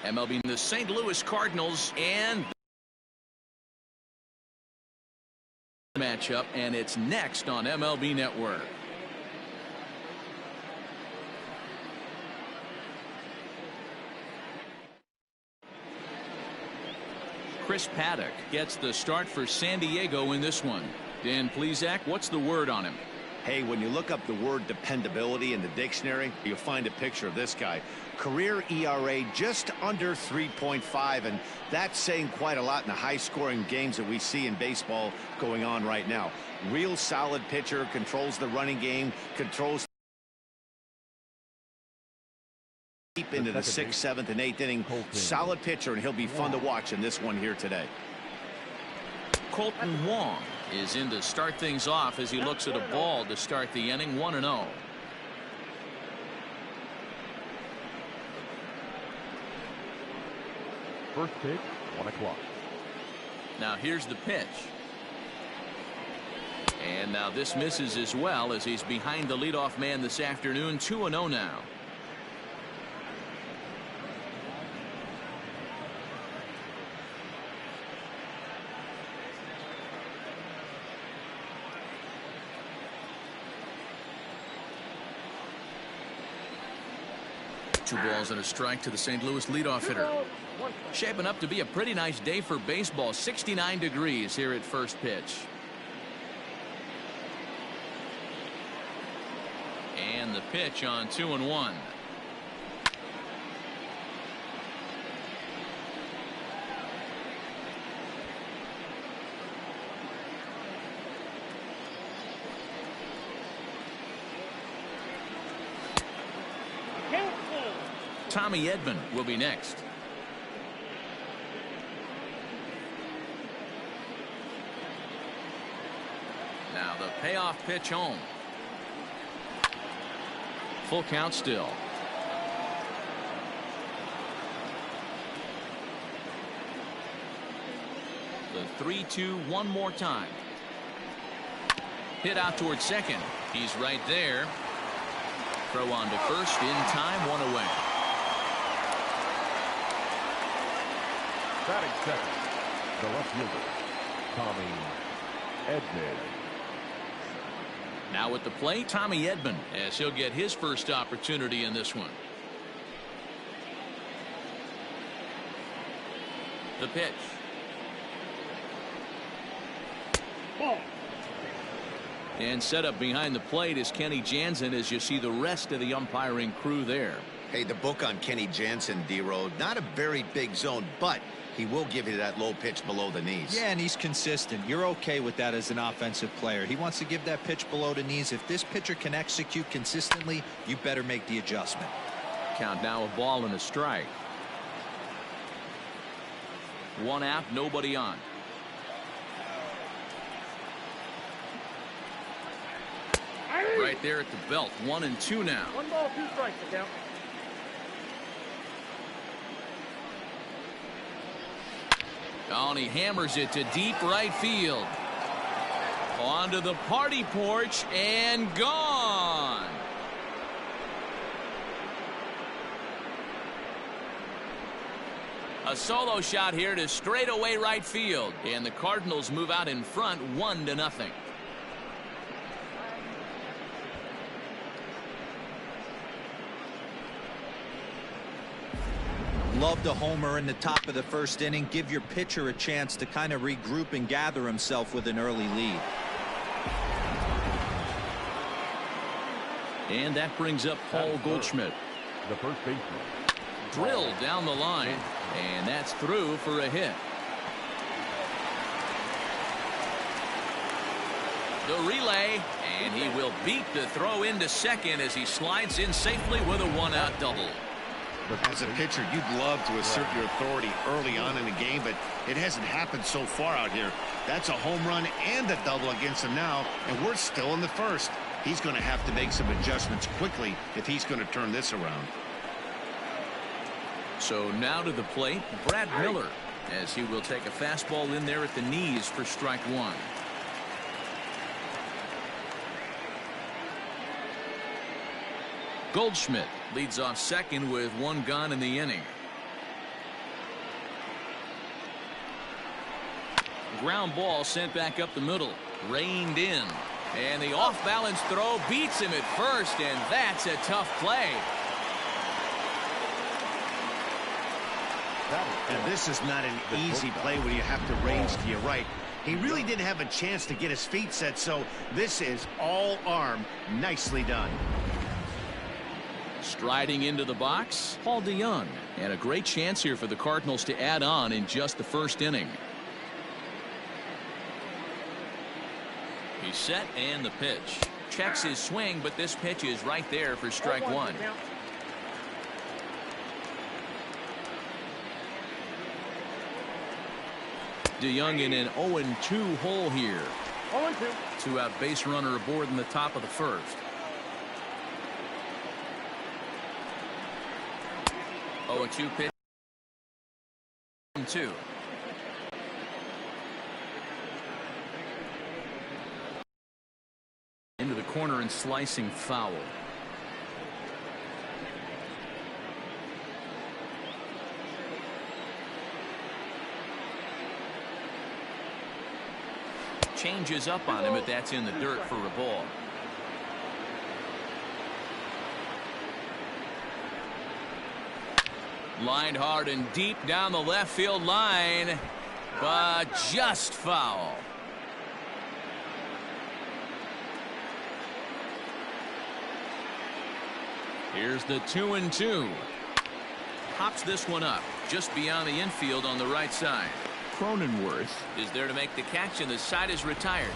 MLB, the St. Louis Cardinals, and matchup, and it's next on MLB Network. Chris Paddock gets the start for San Diego in this one. Dan Plesac, what's the word on him? Hey, when you look up the word dependability in the dictionary, you'll find a picture of this guy. Career ERA just under 3.5, and that's saying quite a lot in the high-scoring games that we see in baseball going on right now. Real solid pitcher, controls the running game, controls deep into the 6th, 7th, and 8th inning. Solid pitcher, and he'll be fun to watch in this one here today. Colton Wong is in to start things off as he looks at a ball to start the inning. 1-0. First pitch, 1 o'clock. Now here's the pitch. And now this misses as well as he's behind the leadoff man this afternoon. 2-0 now. Two balls and a strike to the St. Louis leadoff hitter. Shaping up to be a pretty nice day for baseball. 69 degrees here at first pitch. And the pitch on 2-1. Tommy Edman will be next. Now the payoff pitch home. Full count still. The 3-2 one more time. Hit out towards second. He's right there. Throw on to first in time. 1 away. Batting second, the left fielder, Tommy Edman. Now at the plate, Tommy Edman, as he'll get his first opportunity in this one. The pitch. Ball. And set up behind the plate is Kenny Jansen as you see the rest of the umpiring crew there. Hey, the book on Kenny Jansen, D-Road, not a very big zone, but he will give you that low pitch below the knees. Yeah, and he's consistent. You're okay with that as an offensive player. He wants to give that pitch below the knees. If this pitcher can execute consistently, you better make the adjustment. Count now, a ball and a strike. 1 out, nobody on. Right there at the belt. 1-2 now. 1 ball, 2 strikes, the count. Oh, and he hammers it to deep right field. Onto the party porch and gone. A solo shot here to straightaway right field, and the Cardinals move out in front 1-0. Love the homer in the top of the first inning. Give your pitcher a chance to kind of regroup and gather himself with an early lead. And that brings up Paul Goldschmidt. The first baseman. Drilled down the line, and that's through for a hit. The relay, and he will beat the throw into second as he slides in safely with a 1-out double. As a pitcher, you'd love to assert your authority early on in the game, but it hasn't happened so far out here. That's a home run and a double against him now, and we're still in the first. He's going to have to make some adjustments quickly if he's going to turn this around. So now to the plate, Brad Miller, as he will take a fastball in there at the knees for strike 1. Goldschmidt leads off second with 1 gone in the inning. ground ball sent back up the middle. Reined in. And the off-balance throw beats him at first, and that's a tough play. And this is not an easy play when you have to range to your right. He really didn't have a chance to get his feet set, so this is all arm. Nicely done. Striding into the box, Paul DeYoung. And a great chance here for the Cardinals to add on in just the first inning. He's set and the pitch. Checks his swing, but this pitch is right there for strike one. DeYoung in an 0-2 hole here. 0-2. Two-out base runner aboard in the top of the first. 0-2 pitch. 2. Into the corner and slicing foul. Changes up on him, but that's in the dirt for a ball. Lined hard and deep down the left field line, but just foul. Here's the 2-2. Pops this one up just beyond the infield on the right side. Cronenworth is there to make the catch, and the side is retired.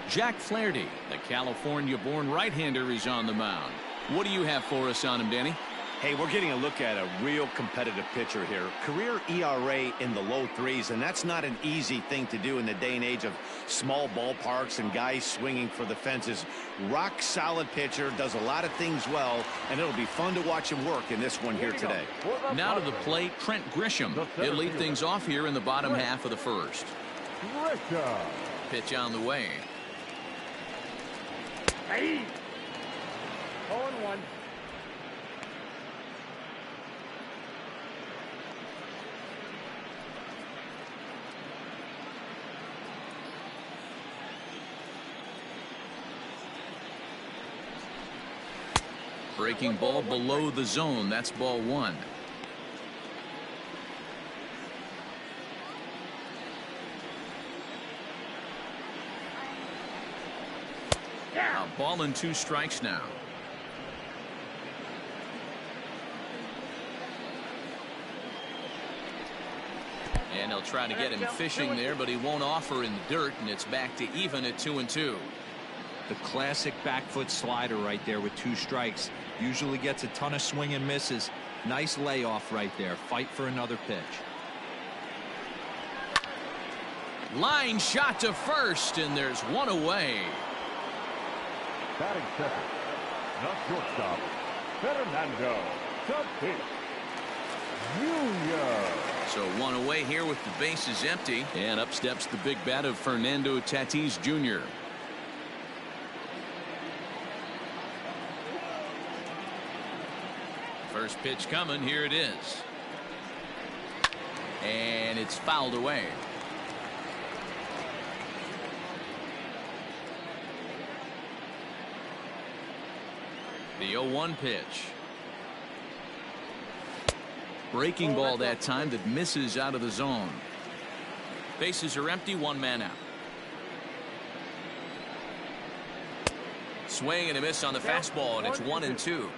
Jack Flaherty, the California-born right-hander, is on the mound. What do you have for us on him, Danny? Hey, we're getting a look at a real competitive pitcher here. Career ERA in the low threes, and that's not an easy thing to do in the day and age of small ballparks and guys swinging for the fences. Rock solid pitcher, does a lot of things well, and it'll be fun to watch him work in this one here today. Now to the plate, Trent Grisham. He'll lead things off here in the bottom half of the first. Pitch on the way. Hey. 0-1. Breaking ball below the zone. That's ball one. A ball and 2 strikes now. And they'll try to get him fishing there, but he won't offer in the dirt, and it's back to even at 2-2. The classic back foot slider right there with 2 strikes. Usually gets a ton of swing and misses. Nice layoff right there. Fight for another pitch. Line shot to first, and there's one away. Batting second. Not shortstop. Fernando Tatis Jr. So one away here with the bases empty, and up steps the big bat of Fernando Tatis Jr. First pitch coming. Here it is. And it's fouled away. The 0-1 pitch. Breaking ball that time that misses out of the zone. Bases are empty, 1 man out. Swing and a miss on the fastball, and it's 1-2.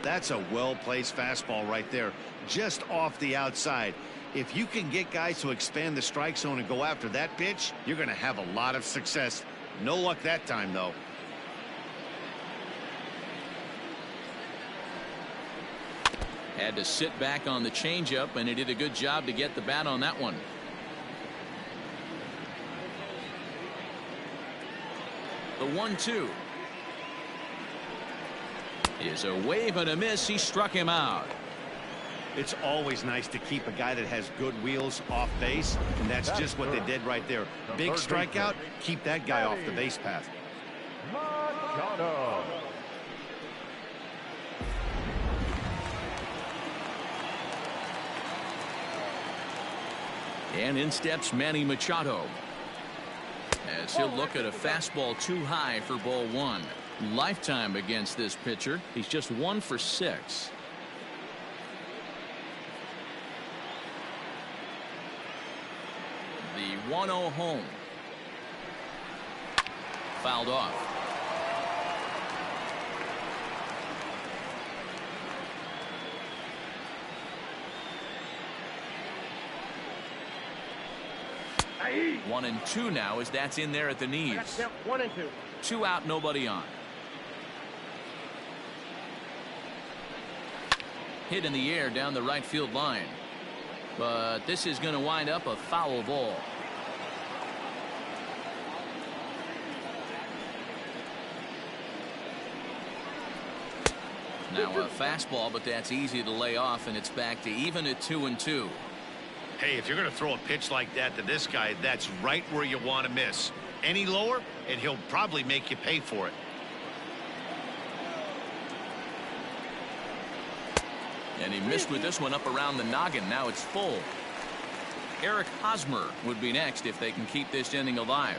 That's a well-placed fastball right there, just off the outside. If you can get guys to expand the strike zone and go after that pitch, you're going to have a lot of success. No luck that time, though. Had to sit back on the changeup, and he did a good job to get the bat on that one. The 1-2 is a wave and a miss. He struck him out. It's always nice to keep a guy that has good wheels off base, and that's just what they did right there. Big strikeout, keep that guy off the base path. Machado. And in steps Manny Machado, as he'll look at a fastball too high for ball one. Lifetime against this pitcher. He's just 1 for 6. The 1-0 home. Fouled off. Aye. 1-2 now as that's in there at the knees. 1 and 2. 2 out, nobody on. Hit in the air down the right field line. But this is going to wind up a foul ball. Now a fastball, but that's easy to lay off, and it's back to even at 2-2. Hey, if you're going to throw a pitch like that to this guy, that's right where you want to miss. Any lower, and he'll probably make you pay for it. And he missed with this one up around the noggin. Now it's full. Eric Hosmer would be next if they can keep this inning alive.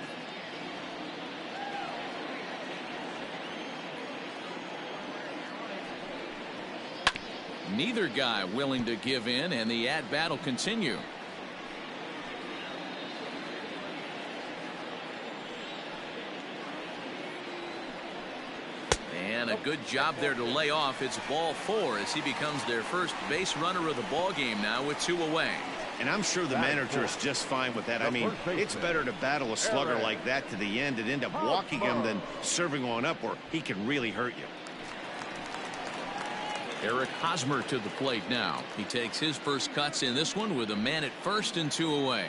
Neither guy willing to give in, and the at-bat will continue. And a good job there to lay off. It's ball 4 as he becomes their first base runner of the ball game now with 2 away. And I'm sure the manager is just fine with that. I mean, it's better to battle a slugger like that to the end and end up walking him than serving one up where he can really hurt you. Eric Hosmer to the plate now. He takes his first cuts in this one with a man at first and 2 away.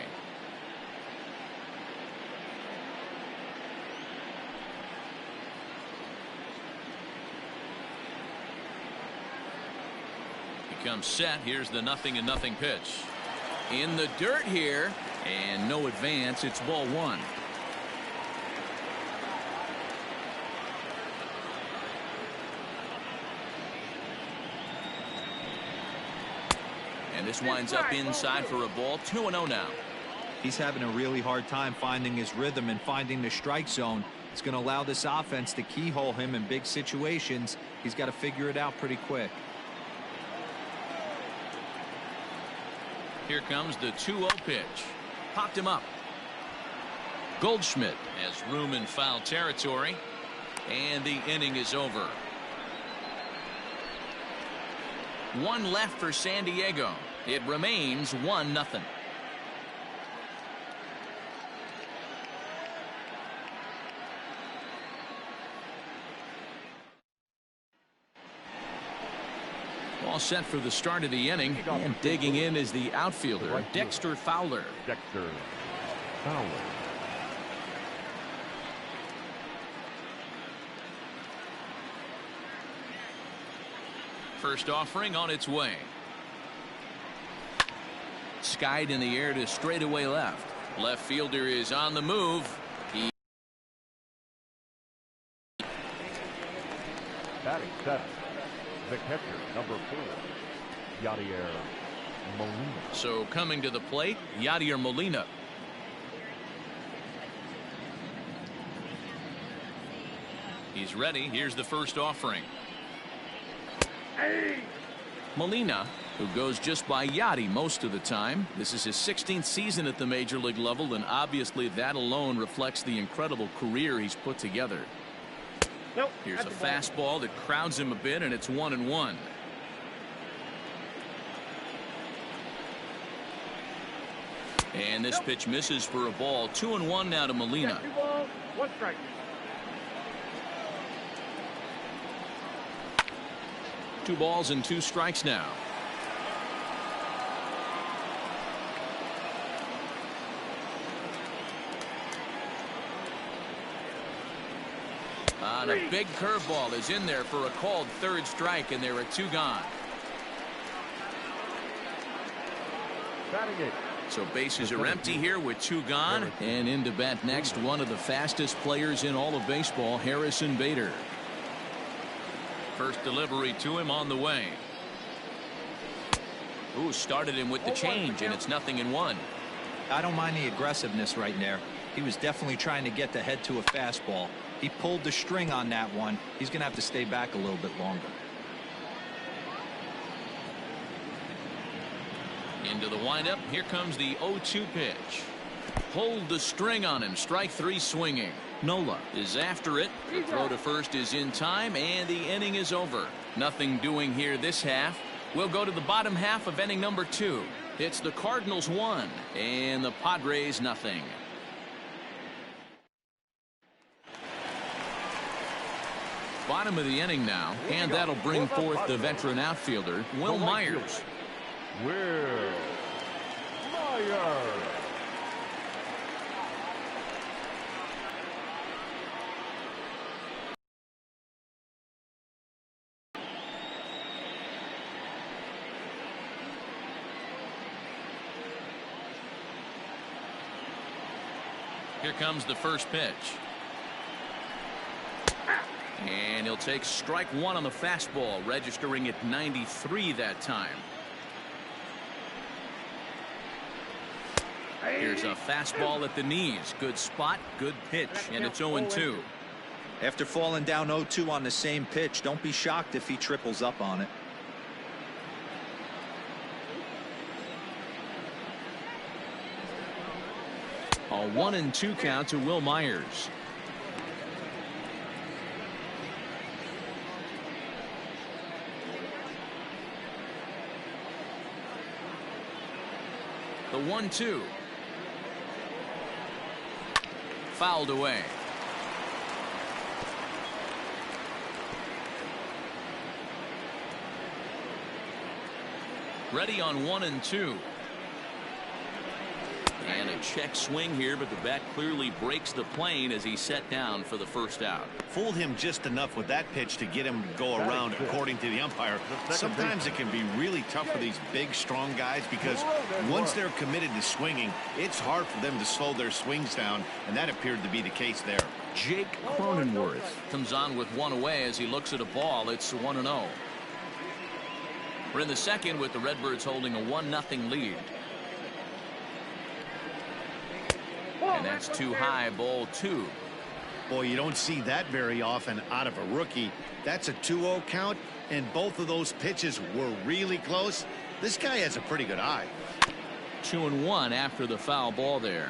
He comes set. Here's the 0-0 pitch. In the dirt here, and no advance. It's ball 1. And this winds up inside for a ball. 2-0 now. He's having a really hard time finding his rhythm and finding the strike zone. It's going to allow this offense to keyhole him in big situations. He's got to figure it out pretty quick. Here comes the 2-0 pitch. Popped him up. Goldschmidt has room in foul territory, and the inning is over. 1 left for San Diego. It remains 1-0. All set for the start of the inning, and digging in is the outfielder, Dexter Fowler. Dexter Fowler. First offering on its way. Skied in the air to straightaway left. Left fielder is on the move. Batting 7. The catcher, number 4, Yadier Molina. So coming to the plate, Yadier Molina. He's ready. Here's the first offering. Hey. Molina, who goes just by Yadi most of the time. This is his 16th season at the major league level, and obviously that alone reflects the incredible career he's put together. Nope. Here's a fastball that crowds him a bit, and it's 1-1. And this pitch misses for a ball. 2-1 now to Molina. 2 balls, 1 strike. Two balls and 2 strikes now. And a big curveball is in there for a called 3rd strike, and there are 2 gone. Batting it. So bases are empty here with 2 gone, and in to bat next, one of the fastest players in all of baseball, Harrison Bader. First delivery to him on the way. Ooh, started him with the change, and it's 0-1. I don't mind the aggressiveness right there. He was definitely trying to get the head to a fastball. He pulled the string on that one. He's going to have to stay back a little bit longer. Into the windup. Here comes the 0-2 pitch. Hold the string on him. Strike 3 swinging. Nola is after it. The throw to first is in time, and the inning is over. Nothing doing here this half. We'll go to the bottom half of inning number 2. It's the Cardinals 1 and the Padres nothing. Bottom of the inning now, and that'll bring forth the veteran outfielder, Will Myers. Will Myers. Here comes the first pitch. And he'll take strike 1 on the fastball, registering at 93 that time. Here's a fastball at the knees. Good spot, good pitch, and it's 0-2. After falling down 0-2 on the same pitch, don't be shocked if he triples up on it. A 1-2 count to Will Myers. The 1-2. Fouled away. Ready on 1-2. And a check swing here, but the bat clearly breaks the plane as he's set down for the first out. Fooled him just enough with that pitch to get him to go around, according to the umpire. Sometimes it can be really tough for these big, strong guys because once they're committed to swinging, it's hard for them to slow their swings down, and that appeared to be the case there. Jake Cronenworth comes on with 1 away as he looks at a ball. It's 1-0. We're in the second with the Redbirds holding a 1-0 lead. And that's too high, ball 2. Boy, you don't see that very often out of a rookie. That's a 2-0 count, and both of those pitches were really close. This guy has a pretty good eye. 2-1 after the foul ball there.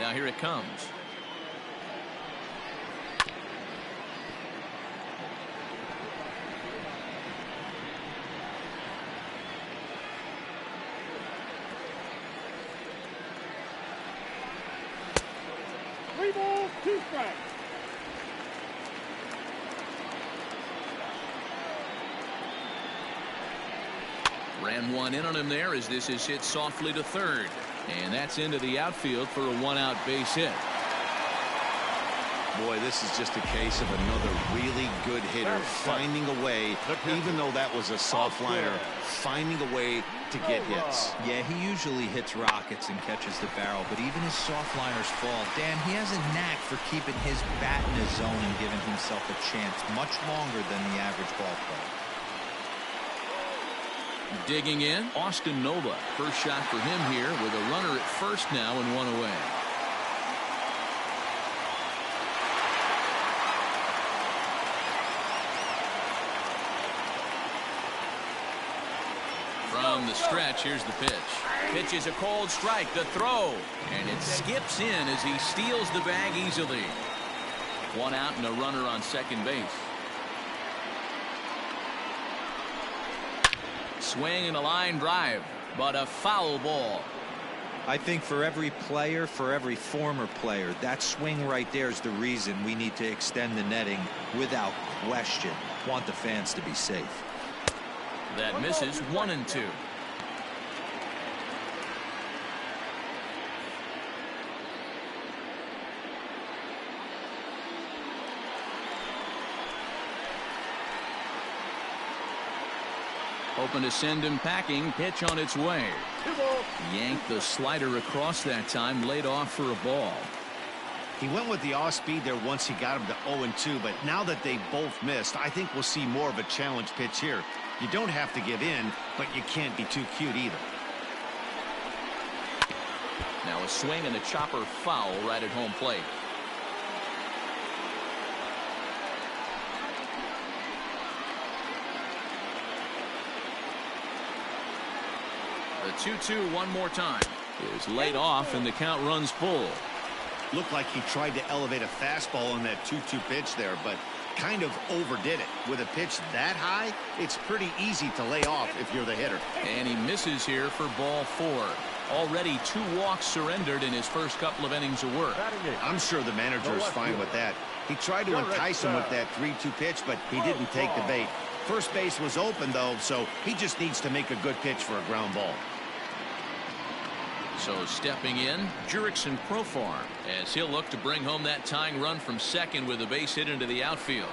Now here it comes. Ran one in on him there as this is hit softly to third. And that's into the outfield for a 1-out base hit. Boy, this is just a case of another really good hitter finding a way, even though that was a soft liner, finding a way to get hits. Yeah, he usually hits rockets and catches the barrel, but even his soft liners fall. Dan, he has a knack for keeping his bat in his zone and giving himself a chance much longer than the average ball player. Digging in, Austin Nola. First shot for him here with a runner at first now and 1 away. From the stretch, here's the pitch. Pitch is a cold strike. The throw. And it skips in as he steals the bag easily. 1 out and a runner on second base. Swing and a line drive, but a foul ball. I think for every player, for every former player, that swing right there is the reason we need to extend the netting without question. Want the fans to be safe. That misses 1-2. Hoping to send him packing. Pitch on its way. 2 balls. Yanked the slider across that time. Laid off for a ball. He went with the off speed there once he got him to 0-2, but now that they both missed, I think we'll see more of a challenge pitch here. You don't have to give in, but you can't be too cute either. Now a swing and a chopper foul right at home plate. The 2-2 one more time is laid off and the count runs full. Looked like he tried to elevate a fastball on that 2-2 pitch there, but kind of overdid it. With a pitch that high, it's pretty easy to lay off if you're the hitter. And he misses here for ball 4. Already 2 walks surrendered in his first couple of innings of work. I'm sure the manager is fine with that. He tried to entice him with that 3-2 pitch, but he didn't take the bait. First base was open, though, so he just needs to make a good pitch for a ground ball. So stepping in, Jurickson Profar, as he'll look to bring home that tying run from second with a base hit into the outfield.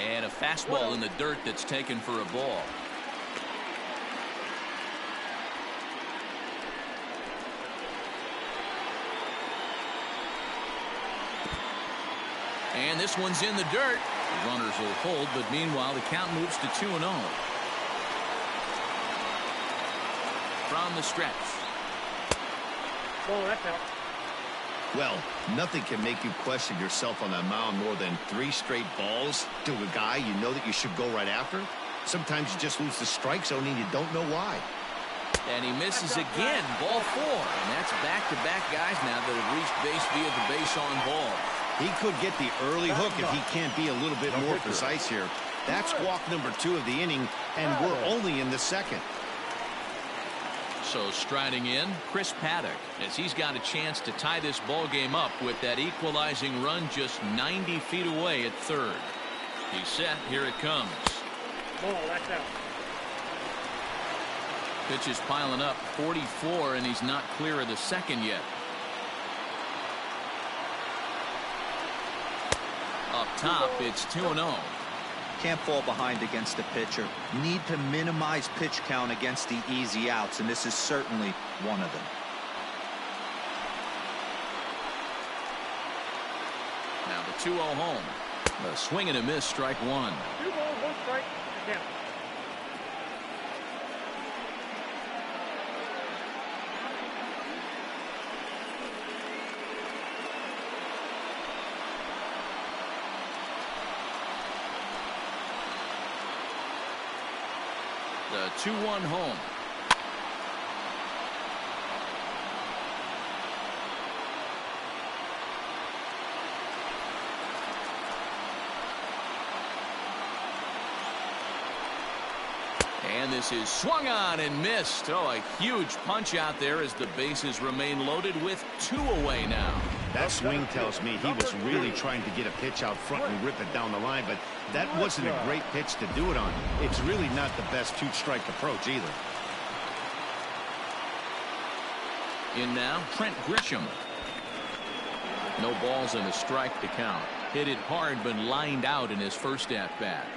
And a fastball in the dirt that's taken for a ball. And this one's in the dirt. The runners will hold, but meanwhile the count moves to 2-0. From the stretch. Ball, that's out. Well, nothing can make you question yourself on the mound more than 3 straight balls to a guy you know that you should go right after. Sometimes you just lose the strike zone and you don't know why. And he misses again. Ball 4. And that's back-to-back guys now that have reached base via the base on ball. He could get the early hook if he can't be a little bit more precise here. That's walk number 2 of the inning, and we're only in the second. So striding in, Chris Paddock, as he's got a chance to tie this ball game up with that equalizing run just 90 feet away at third. He's set. Here it comes. Ball, that's out. Pitch is piling up. 44, and he's not clear of the second yet. Up top, it's 2-0. Can't fall behind against the pitcher. Need to minimize pitch count against the easy outs, and this is certainly one of them. Now the 2-0 home. A swing and a miss, strike 1. 2 balls, 1 strike. Count. The 2-1 home. And this is swung on and missed. Oh, a huge punch out there as the bases remain loaded with 2 away now. That swing tells me he was really trying to get a pitch out front and rip it down the line, but that wasn't a great pitch to do it on. It's really not the best 2-strike approach either. In now, Trent Grisham. No balls and a strike to count. Hit it hard but lined out in his first at-bat.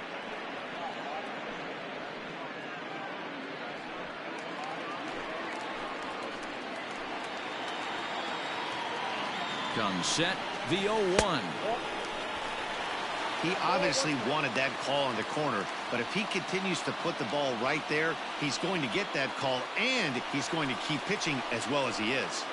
Comes set, the 0-1. He obviously wanted that call in the corner, but if he continues to put the ball right there, he's going to get that call, and he's going to keep pitching as well as he is.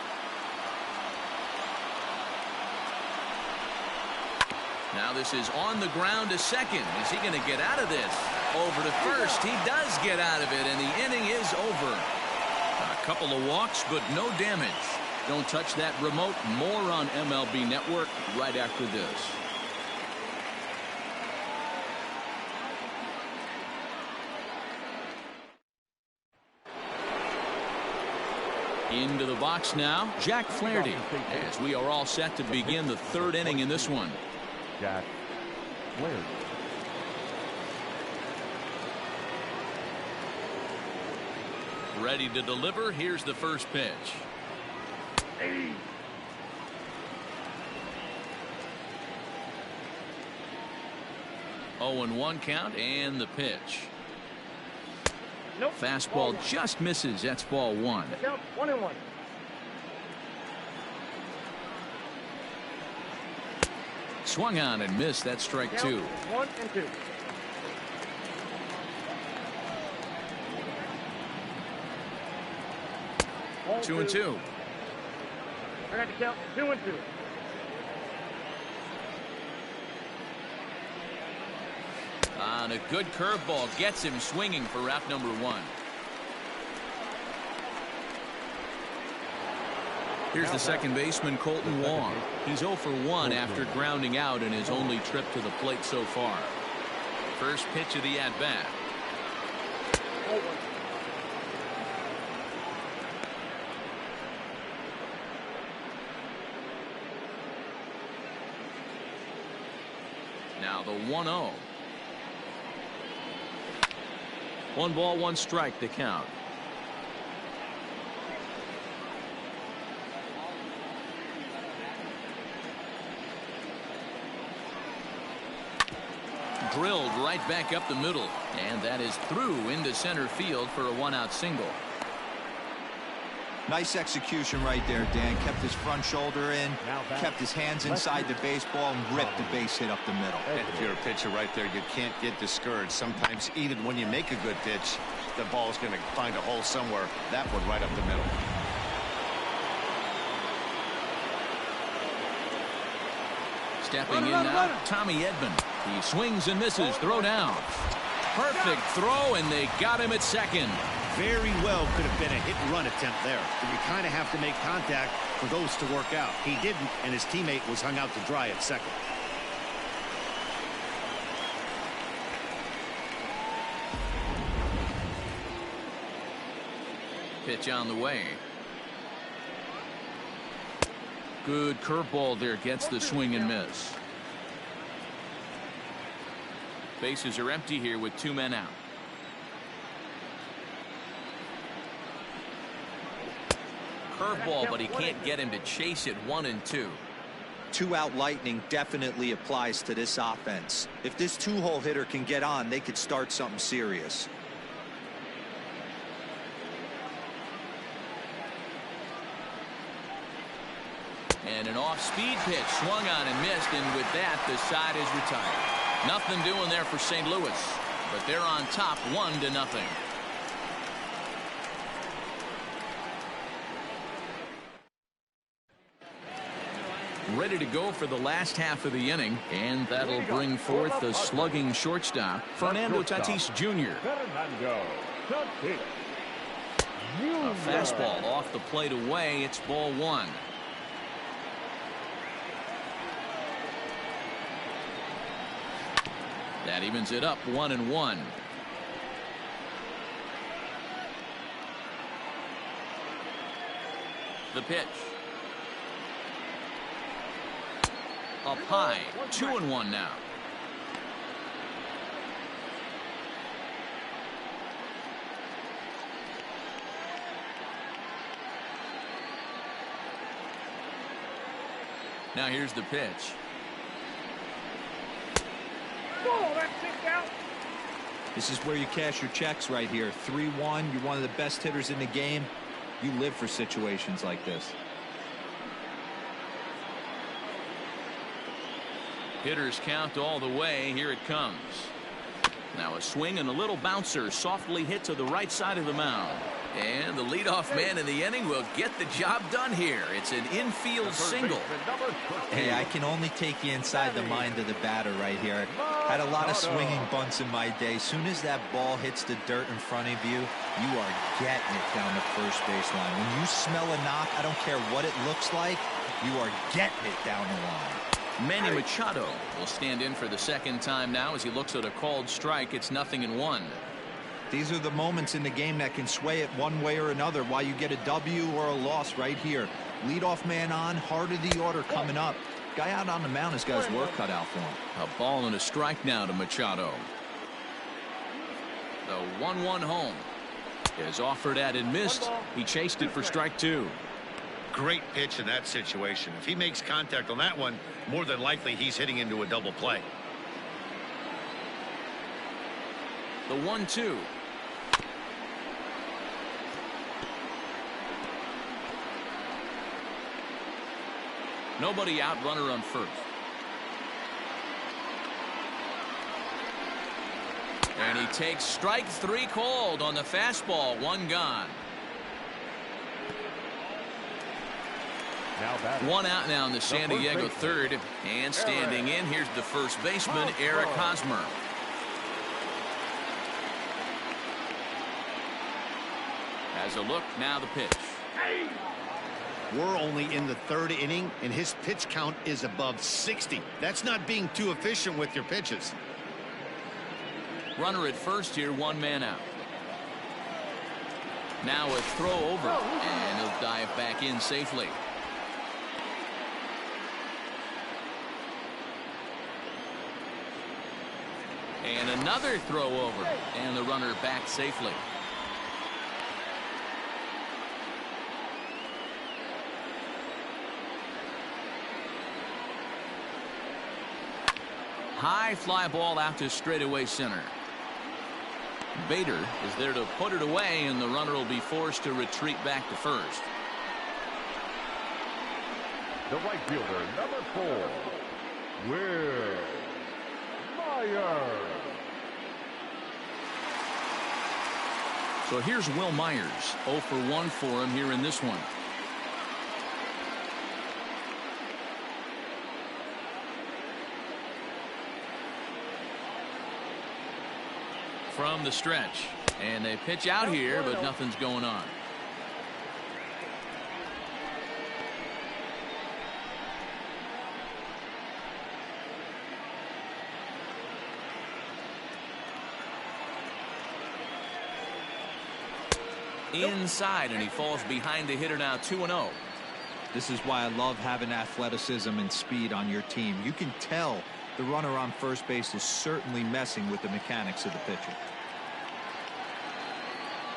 Now this is on the ground to second. Is he going to get out of this? Over to first. He does get out of it, and the inning is over. A couple of walks, but no damage. Don't touch that remote. More on MLB Network right after this. Into the box now, Jack Flaherty, as we are all set to begin the 3rd inning in this one. Jack Flaherty. Ready to deliver. Here's the first pitch. 0-1 count, and the pitch. Nope. Fastball just misses. That's ball one. The count 1-1. Swung on and missed. That's strike Count two. 1-2. Ball 2-2. I got the count 2-2. On a good curveball gets him swinging for out number one. Here's the second baseman, Colton Wong. He's 0 for 1 after grounding out in his only trip to the plate so far. First pitch of the at-bat. Now the 1-0. 1 ball, 1 strike to count. Drilled right back up the middle, and that is through into center field for a 1-out single. Nice execution right there, Dan. Kept his front shoulder in, kept his hands inside the baseball, and ripped the base hit up the middle. If you're a pitcher right there, you can't get discouraged. Sometimes even when you make a good pitch, the ball's going to find a hole somewhere. That one right up the middle. Stepping in now, Tommy Edman. He swings and misses. Throw down. Perfect throw, and they got him at second. Very well could have been a hit-and-run attempt there. But you kind of have to make contact for those to work out. He didn't, and his teammate was hung out to dry at second. Pitch on the way. Good curveball there. Gets the swing and miss. Bases are empty here with 2 men out. Curveball, but he can't get him to chase it. 1-2. 2-out lightning definitely applies to this offense. If this 2-hole hitter can get on, they could start something serious. And an off-speed pitch swung on and missed, and with that the side is retired. Nothing doing there for St. Louis, but they're on top 1-0. Ready to go for the last half of the inning, and that'll bring forth the slugging shortstop, Fernando Tatis Jr. A fastball off the plate away. It's ball one. That evens it up 1-1. The pitch. Up high. 2-1 now. Now here's the pitch. This is where you cash your checks right here. 3-1. You're one of the best hitters in the game. You live for situations like this. Hitters count all the way. Here it comes. Now a swing and a little bouncer softly hit to the right side of the mound. And the leadoff man in the inning will get the job done here. It's an infield single. Hey, I can only take you inside the mind of the batter right here. Had a lot of swinging bunts in my day. Soon as that ball hits the dirt in front of you, you are getting it down the first baseline. When you smell a knock, I don't care what it looks like, you are getting it down the line. Manny Machado will stand in for the second time now as he looks at a called strike. It's 0-1. These are the moments in the game that can sway it one way or another. Why you get a W or a loss right here. Leadoff man on, heart of the order coming up. Guy out on the mound has got his work cut out for him. A ball and a strike now to Machado. The 1-1 home is offered at and missed. He chased it for strike two. Great pitch in that situation. If he makes contact on that one, more than likely he's hitting into a double play. The 1-2. Nobody out, runner on first. And he takes strike 3 called on the fastball. 1 gone. One out now in the San Diego third. And standing in, here's the first baseman, Eric Hosmer. Has a look, now the pitch. We're only in the 3rd inning, and his pitch count is above 60. That's not being too efficient with your pitches. Runner at first here, 1 man out. Now a throw over, and he'll dive back in safely. And another throw over, and the runner back safely. High fly ball out to straightaway center. Bader is there to put it away, and the runner will be forced to retreat back to first. The right fielder, number 4, Will Myers. So here's Will Myers. 0 for 1 for him here in this one. From the stretch, and they pitch out here, but nothing's going on. Inside, and he falls behind the hitter now. 2-0. This is why I love having athleticism and speed on your team. You can tell the runner on first base is certainly messing with the mechanics of the pitcher.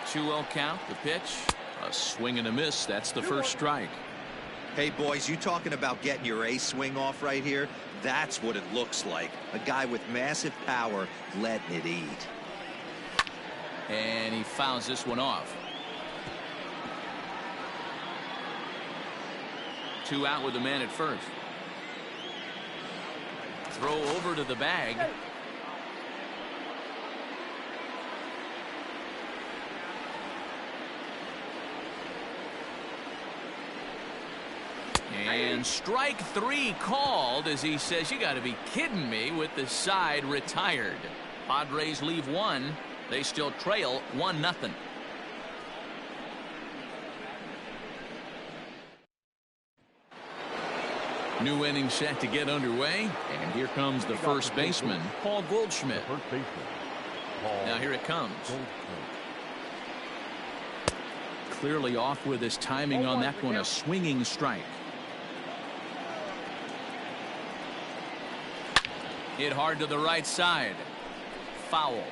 2-0 count. The pitch, a swing and a miss. That's the first strike. Hey boys, you talking about getting your A swing off right here? That's what it looks like. A guy with massive power letting it eat. And he fouls this one off. 2 out with the man at first. Throw over to the bag. And strike 3 called, as he says, you got to be kidding me, with the side retired. Padres leave 1. They still trail 1-0. New inning set to get underway, and here comes the first baseman, Paul Goldschmidt. Now here it comes. Clearly off with his timing on that one, a swinging strike. Hit hard to the right side. Foul.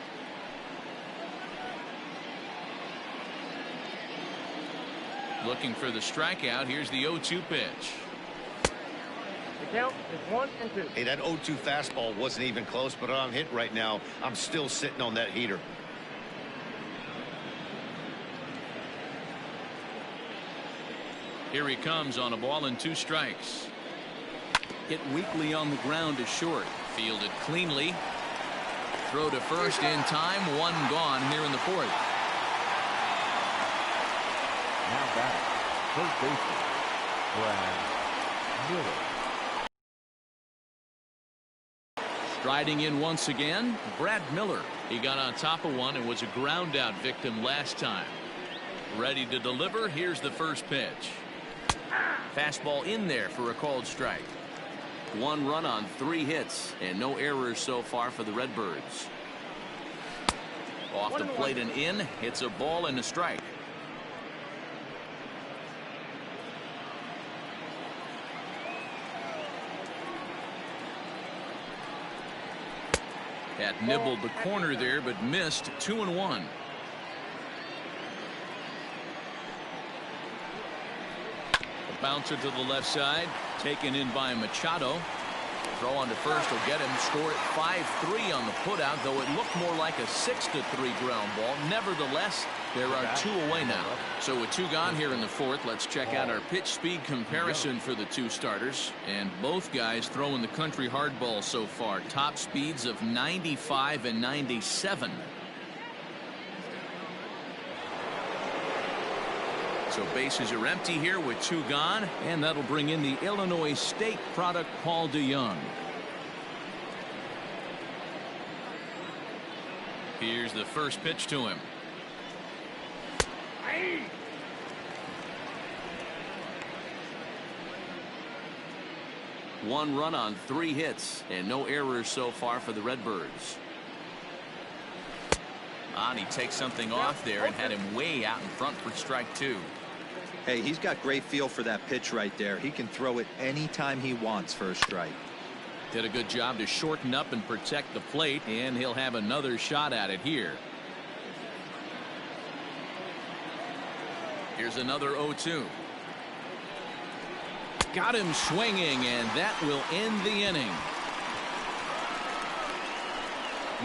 Looking for the strikeout. Here's the 0-2 pitch. The count is 1-2. Hey, that 0-2 fastball wasn't even close, but I'm hit right now. I'm still sitting on that heater. Here he comes on a ball and 2 strikes. Hit weakly on the ground is short. Fielded cleanly. Throw to first in time. 1 gone here in the 4th. Now back, first baseman, Brad Miller. Striding in once again, Brad Miller. He got on top of one and was a ground out victim last time. Ready to deliver. Here's the first pitch. Fastball in there for a called strike. 1 run on 3 hits and no errors so far for the Redbirds. Off the plate and in. It's a ball and a strike. Had nibbled the corner there, but missed. 2-1. A bouncer to the left side, taken in by Machado. Throw on to first will get him. Score it 5-3 on the putout, though it looked more like a 6-3 ground ball. Nevertheless, there are 2 away now. So with 2 gone here in the 4th, let's check out our pitch speed comparison for the 2 starters. And both guys throwing the country hardball so far. Top speeds of 95 and 97. So bases are empty here with 2 gone, and that'll bring in the Illinois State product, Paul DeYoung. Here's the first pitch to him. One run on 3 hits, and no errors so far for the Redbirds. And he takes something off there and had him way out in front for strike 2. Hey, he's got great feel for that pitch right there. He can throw it anytime he wants for a strike. Did a good job to shorten up and protect the plate, and he'll have another shot at it here. Here's another 0-2. Got him swinging, and that will end the inning.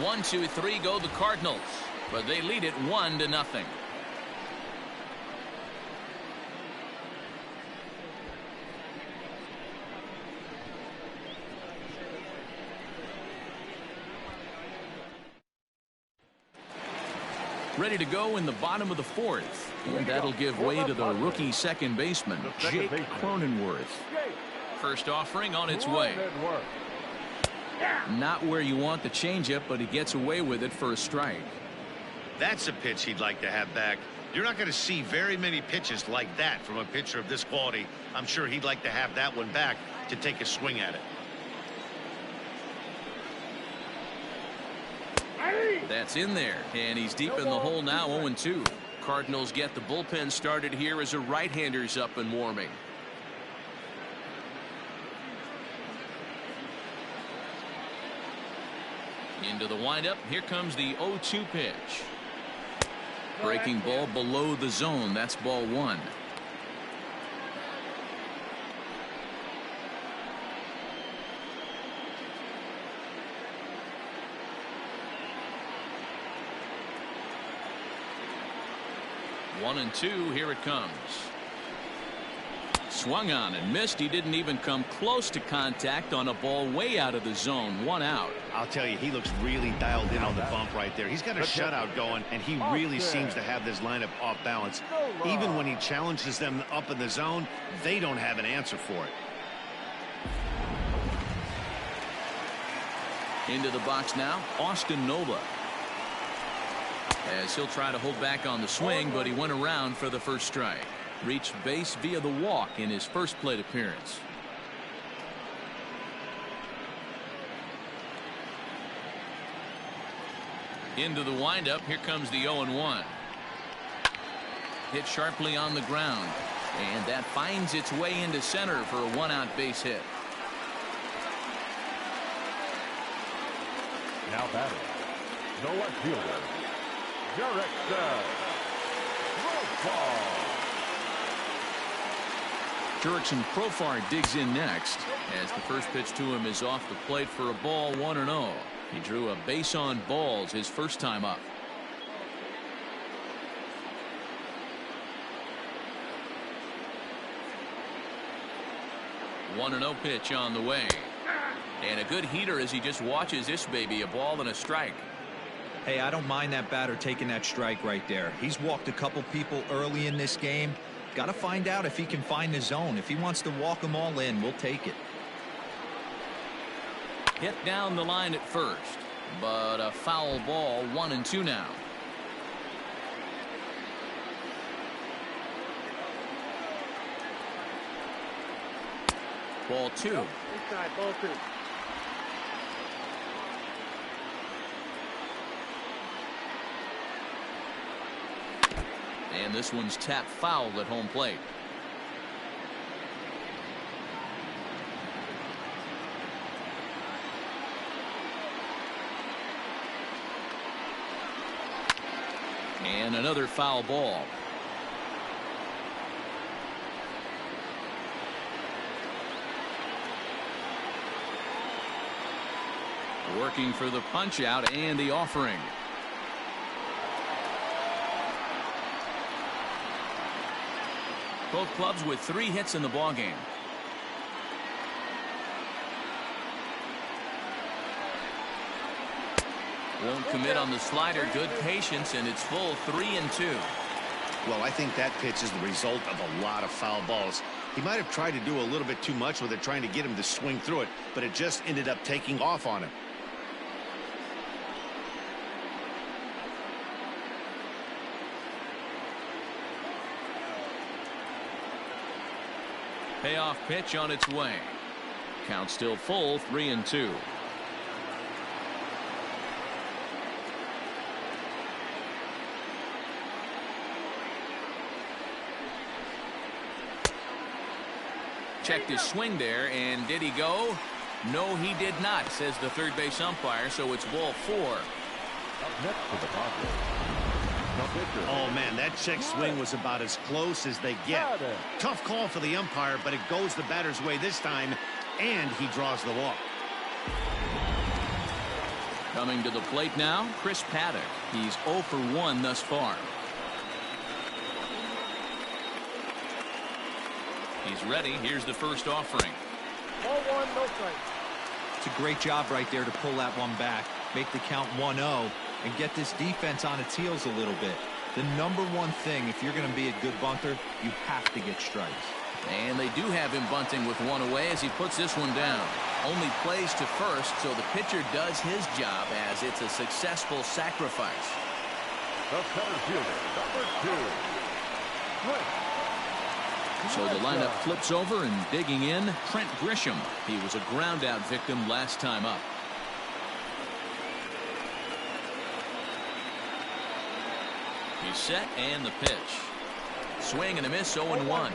1-2-3 go the Cardinals, but they lead it 1-0. Ready to go in the bottom of the 4th, and that'll give way to the rookie second baseman, Jake Cronenworth. First offering on its way. Not where you want the changeup, but he gets away with it for a strike. That's a pitch he'd like to have back. You're not going to see very many pitches like that from a pitcher of this quality. I'm sure he'd like to have that one back to take a swing at it. That's in there, and he's deep in the hole now. 0-2. Cardinals get the bullpen started here as a right-hander's up and warming. Into the windup. Here comes the 0-2 pitch. Breaking ball below the zone. That's ball 1. One and 2. Here it comes. Swung on and missed. He didn't even come close to contact on a ball way out of the zone. 1 out. I'll tell you, he looks really dialed in on the bump right there. He's got a shutout going, and he really seems to have this lineup off balance. Even when he challenges them up in the zone, they don't have an answer for it. Into the box now, Austin Nola. As he'll try to hold back on the swing, but he went around for the first strike. Reached base via the walk in his first plate appearance. Into the windup. Here comes the 0-1. Hit sharply on the ground, and that finds its way into center for a 1-out base hit. Now batting, no left fielder, Jurickson Profar digs in next as the first pitch to him is off the plate for a ball. 1-0. He drew a base on balls his first time up. One 1-0 pitch on the way, and a good heater as he just watches this baby. A ball and a strike. Hey, I don't mind that batter taking that strike right there. He's walked a couple people early in this game. Got to find out if he can find the zone. If he wants to walk them all in, we'll take it. Hit down the line at first, but a foul ball. 1-2 now. Ball 2. Inside, ball 2. And this one's tapped foul at home plate. And another foul ball. Working for the punch out and the offering. Both clubs with 3 hits in the ballgame. Won't commit on the slider. Good patience, and it's full 3-2. Well, I think that pitch is the result of a lot of foul balls. He might have tried to do a little bit too much with it, trying to get him to swing through it, but it just ended up taking off on him. Payoff pitch on its way. Count still full, 3-2. Checked his swing there, and did he go? No, he did not, says the third base umpire, so it's ball 4. Up next for the Padres, the pitcher. Oh, man, that check swing was about as close as they get. Tough call for the umpire, but it goes the batter's way this time, and he draws the walk. Coming to the plate now, Chris Paddock. He's 0 for 1 thus far. He's ready. Here's the first offering. Ball 1, no strike. It's a great job right there to pull that one back, make the count 1-0, and get this defense on its heels a little bit. The number one thing, if you're going to be a good bunter, you have to get strikes. And they do have him bunting with 1 away as he puts this one down. Only plays to first, so the pitcher does his job as it's a successful sacrifice. The center fielder, number 2. Trent. So the lineup flips over, and digging in, Trent Grisham. He was a ground out victim last time up. He's set, and the pitch. Swing and a miss, 0-1.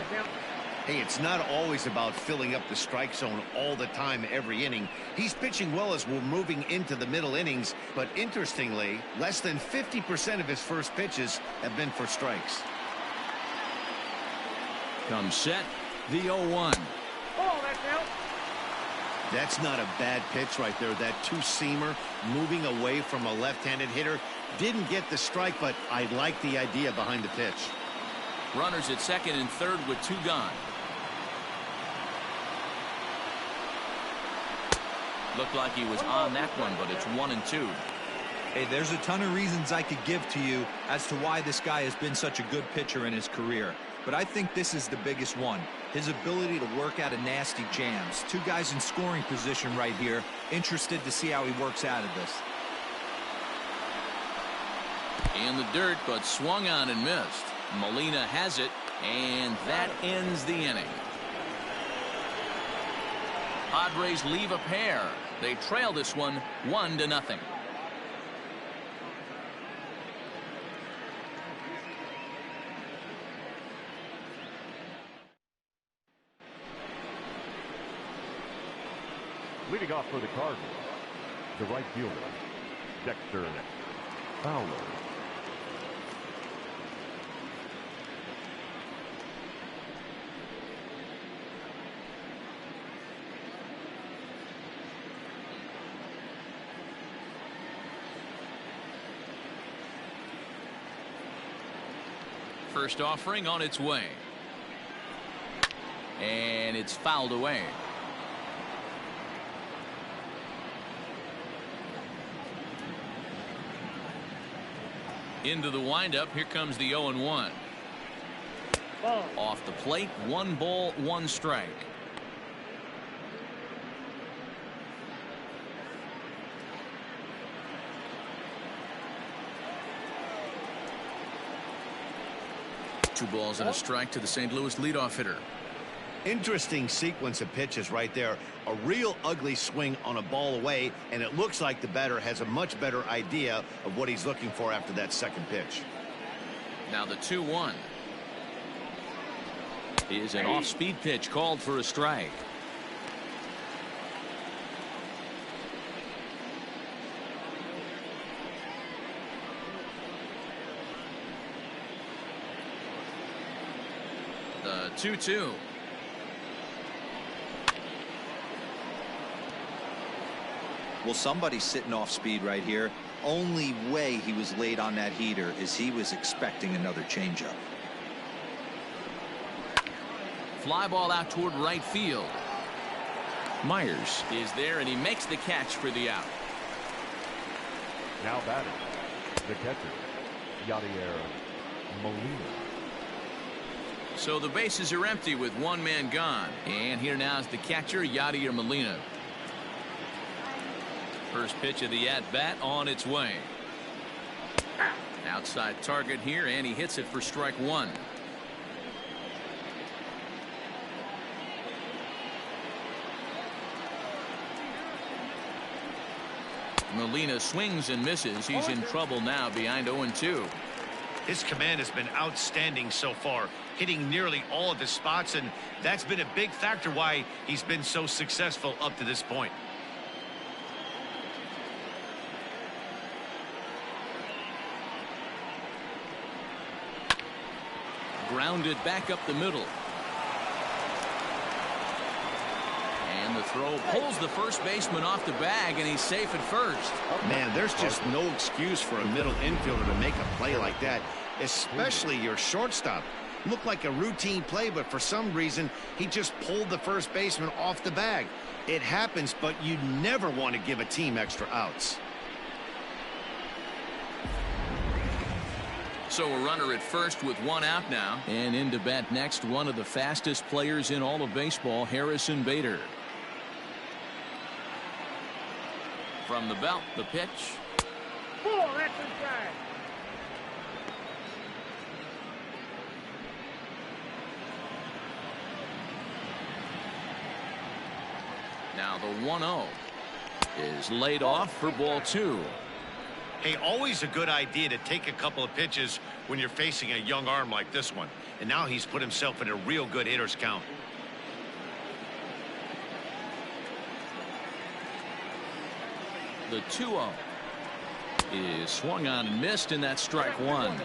Hey, it's not always about filling up the strike zone all the time every inning. He's pitching well as we're moving into the middle innings, but interestingly, less than 50% of his first pitches have been for strikes. Comes set, the 0-1. Oh, that's out. That's not a bad pitch right there. That two-seamer moving away from a left-handed hitter. Didn't get the strike, but I like the idea behind the pitch. Runners at second and third with 2 gone. Looked like he was on that one, but it's 1-2. Hey, there's a ton of reasons I could give to you as to why this guy has been such a good pitcher in his career. But I think this is the biggest one. His ability to work out of nasty jams. 2 guys in scoring position right here. Interested to see how he works out of this. In the dirt, but swung on and missed. Molina has it, and that ends the inning. Padres leave a pair. They trail this one 1-0. Leading off for the Cardinals, the right fielder, Dexter Fowler. First offering on its way. And it's fouled away. Into the windup. Here comes the 0-1. Off the plate. 1 ball, 1 strike. Two balls and a strike to the St. Louis leadoff hitter. Interesting sequence of pitches right there. A real ugly swing on a ball away, and it looks like the batter has a much better idea of what he's looking for after that second pitch. Now the 2-1 is an off-speed pitch called for a strike. The 2-2. Well, somebody's sitting off speed right here. Only way he was late on that heater is he was expecting another changeup. Fly ball out toward right field. Myers is there, and he makes the catch for the out. Now batting, the catcher, Yadier Molina. So the bases are empty with one man gone. And here now is the catcher, Yadier Molina. First pitch of the at-bat on its way. Outside target here, and he hits it for strike one. Molina swings and misses. He's in trouble now, behind 0-2. His command has been outstanding so far, hitting nearly all of his spots, and that's been a big factor why he's been so successful up to this point. Grounded back up the middle. And the throw pulls the first baseman off the bag, and he's safe at first. Man, there's just no excuse for a middle infielder to make a play like that, especially your shortstop. Looked like a routine play, but for some reason, he just pulled the first baseman off the bag. It happens, but you never want to give a team extra outs. So a runner at first with one out now. And in to bat next, one of the fastest players in all of baseball, Harrison Bader. From the belt, the pitch. Ball, that's inside. Now the 1-0 is laid off for ball two. Hey, always a good idea to take a couple of pitches when you're facing a young arm like this one. And now he's put himself in a real good hitter's count. The 2-0 is swung on and missed, and that's strike one.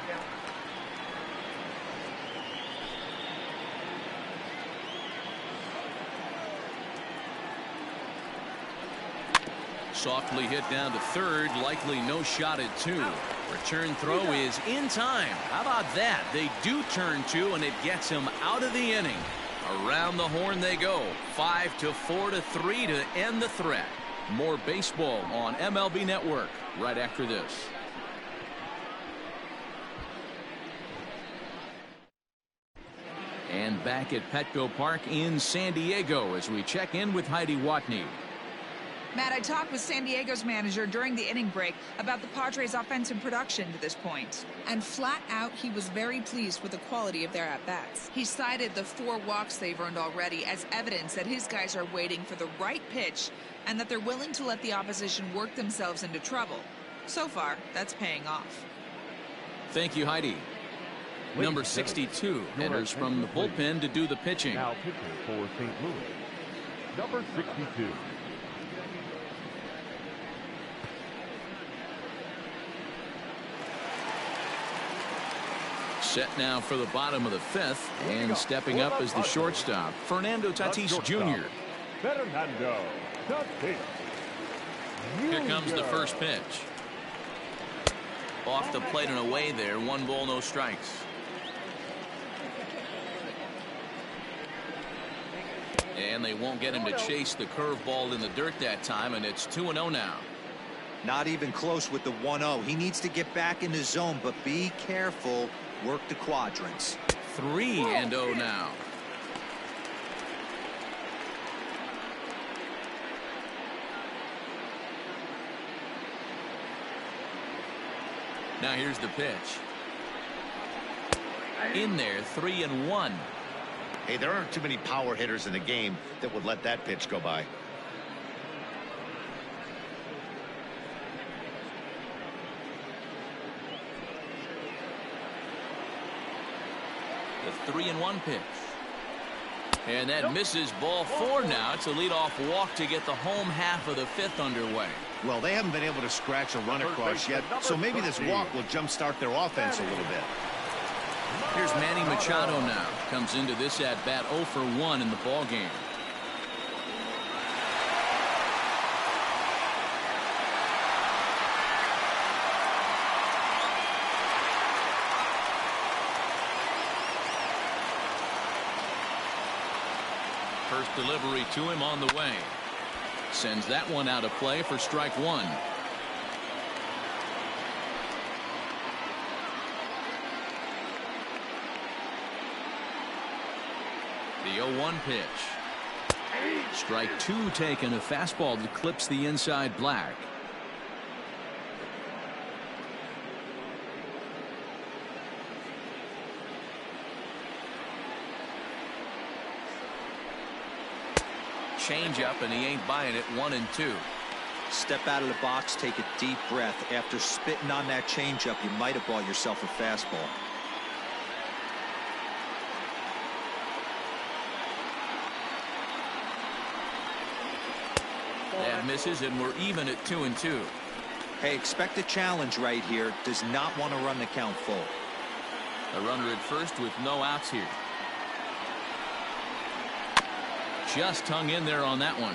Softly hit down to third, likely no shot at two. Return throw is in time. How about that? They do turn two, and it gets him out of the inning. Around the horn they go. 5-4-3 to end the threat. More baseball on MLB Network right after this. And back at Petco Park in San Diego as we check in with Heidi Watney. Matt, I talked with San Diego's manager during the inning break about the Padres' offensive production to this point. And flat out, he was very pleased with the quality of their at-bats. He cited the 4 walks they've earned already as evidence that his guys are waiting for the right pitch and that they're willing to let the opposition work themselves into trouble. So far, that's paying off. Thank you, Heidi. Number 62 enters from the bullpen to do the pitching. Now pitching for St. Louis, number 62. Set now for the bottom of the 5th, and stepping up as the shortstop, Fernando Tatis Jr. Fernando Tatis. Here comes the first pitch. Off the plate and away there. 1 ball, no strikes. And they won't get him to chase the curveball in the dirt that time, and it's 2-0 now. Not even close with the 1-0. He needs to get back in the zone, but be careful. Work the quadrants. 3-0 now. Now here's the pitch. In there, 3-1. Hey, there aren't too many power hitters in the game that would let that pitch go by. The 3-1 pitch. And that misses. Ball 4 now. It's a leadoff walk to get the home half of the 5th underway. Well, they haven't been able to scratch a run across yet, so maybe this walk will jumpstart their offense a little bit. Here's Manny Machado now. Comes into this at bat 0 for 1 in the ball game. First delivery to him on the way. Sends that one out of play for strike one. The 0-1 pitch. Strike two taken, a fastball that clips the inside black. Change up, and he ain't buying it. 1-2. Step out of the box, take a deep breath. After spitting on that changeup, you might have bought yourself a fastball. That misses, and we're even at 2-2. Hey, expect a challenge right here. Does not want to run the count full. A runner at first with no outs here. Just hung in there on that one.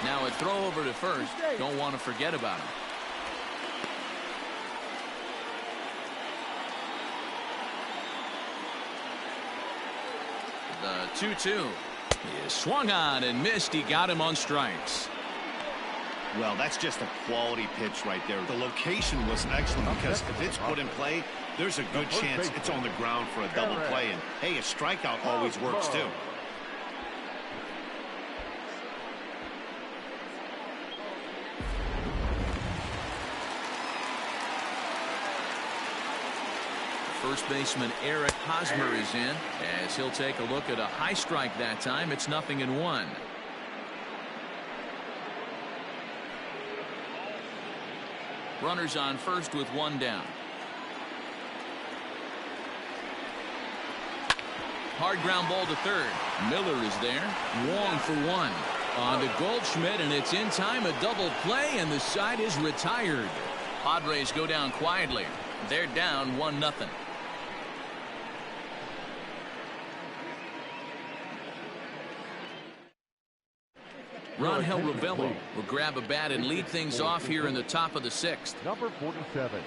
Now a throw over to first. Don't want to forget about him. The 2-2 is swung on and missed. He got him on strikes. Well, that's just a quality pitch right there. The location was excellent because if it's put in play, there's a good chance it's on the ground for a double play. And, hey, a strikeout always works, too. First baseman Eric Hosmer is in as he'll take a look at a high strike that time. It's 0-1. Runners on first with one down. Hard ground ball to third. Miller is there. Wong for one. On to Goldschmidt, and it's in time. A double play, and the side is retired. Padres go down quietly. They're down 1-0. Rangel Ravelo will grab a bat and lead things off here in the top of the sixth. Number 47.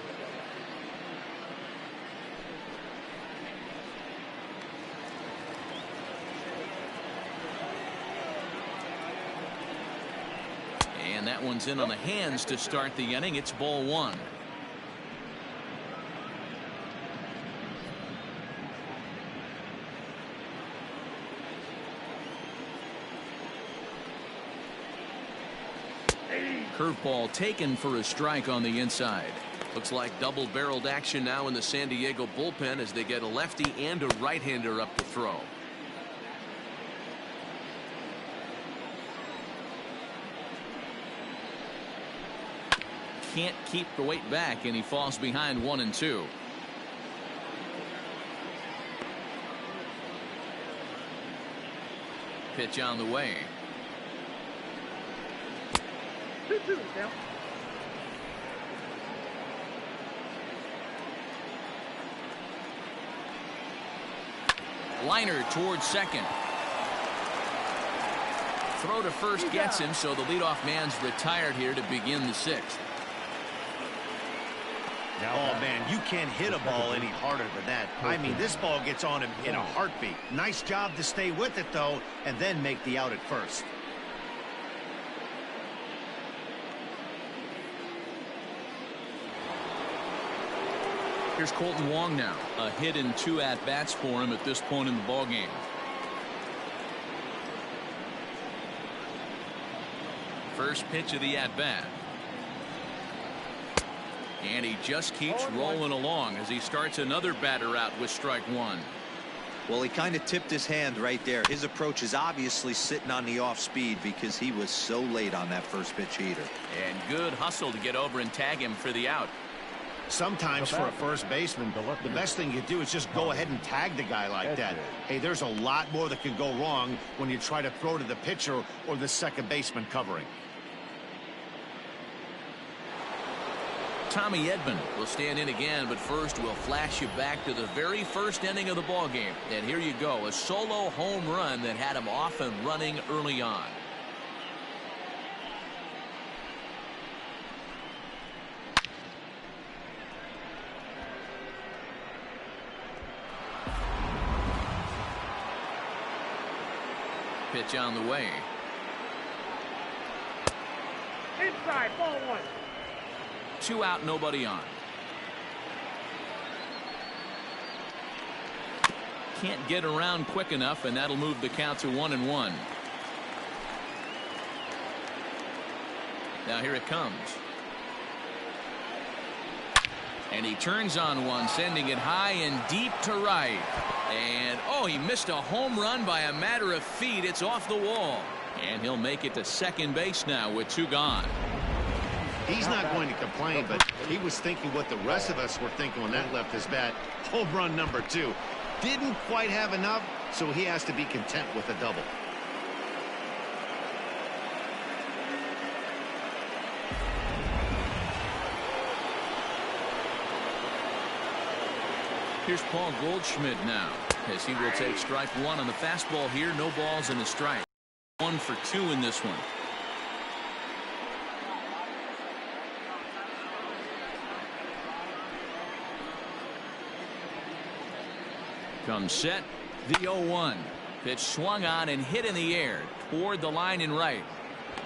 And that one's in on the hands to start the inning. It's ball one. Curveball taken for a strike on the inside. Looks like double-barreled action now in the San Diego bullpen as they get a lefty and a right-hander up to throw. Can't keep the weight back, and he falls behind 1-2. Pitch on the way. 2-2 now. Liner towards second. Throw to first gets him, so the leadoff man's retired here to begin the sixth. Oh, man, you can't hit a ball any harder than that. I mean, this ball gets on him in a heartbeat. Nice job to stay with it, though, and then make the out at first. Here's Colton Wong now. A hit and 2 at-bats for him at this point in the ballgame. First pitch of the at-bat. And he just keeps rolling along as he starts another batter out with strike one. Well, he kind of tipped his hand right there. His approach is obviously sitting on the off speed because he was so late on that first pitch heater. And good hustle to get over and tag him for the out. Sometimes for a first baseman, the best thing you do is just go ahead and tag the guy like that. Hey, there's a lot more that can go wrong when you try to throw to the pitcher or the second baseman covering. Tommy Edman will stand in again, but first we'll flash you back to the very first inning of the ballgame. And here you go, a solo home run that had him off and running early on. Pitch on the way. Inside, ball one. 2 out, nobody on. Can't get around quick enough, and that'll move the count to 1-1. Now here it comes. And he turns on one, sending it high and deep to right. And, oh, he missed a home run by a matter of feet. It's off the wall. And he'll make it to second base now with 2 gone. He's not going to complain, but he was thinking what the rest of us were thinking when that left his bat. Home run number 2. Didn't quite have enough, so he has to be content with a double. Here's Paul Goldschmidt now, as he will take strike 1 on the fastball here. No balls and a strike. 1 for 2 in this one. Comes set. The 0-1. Pitch swung on and hit in the air toward the line and right.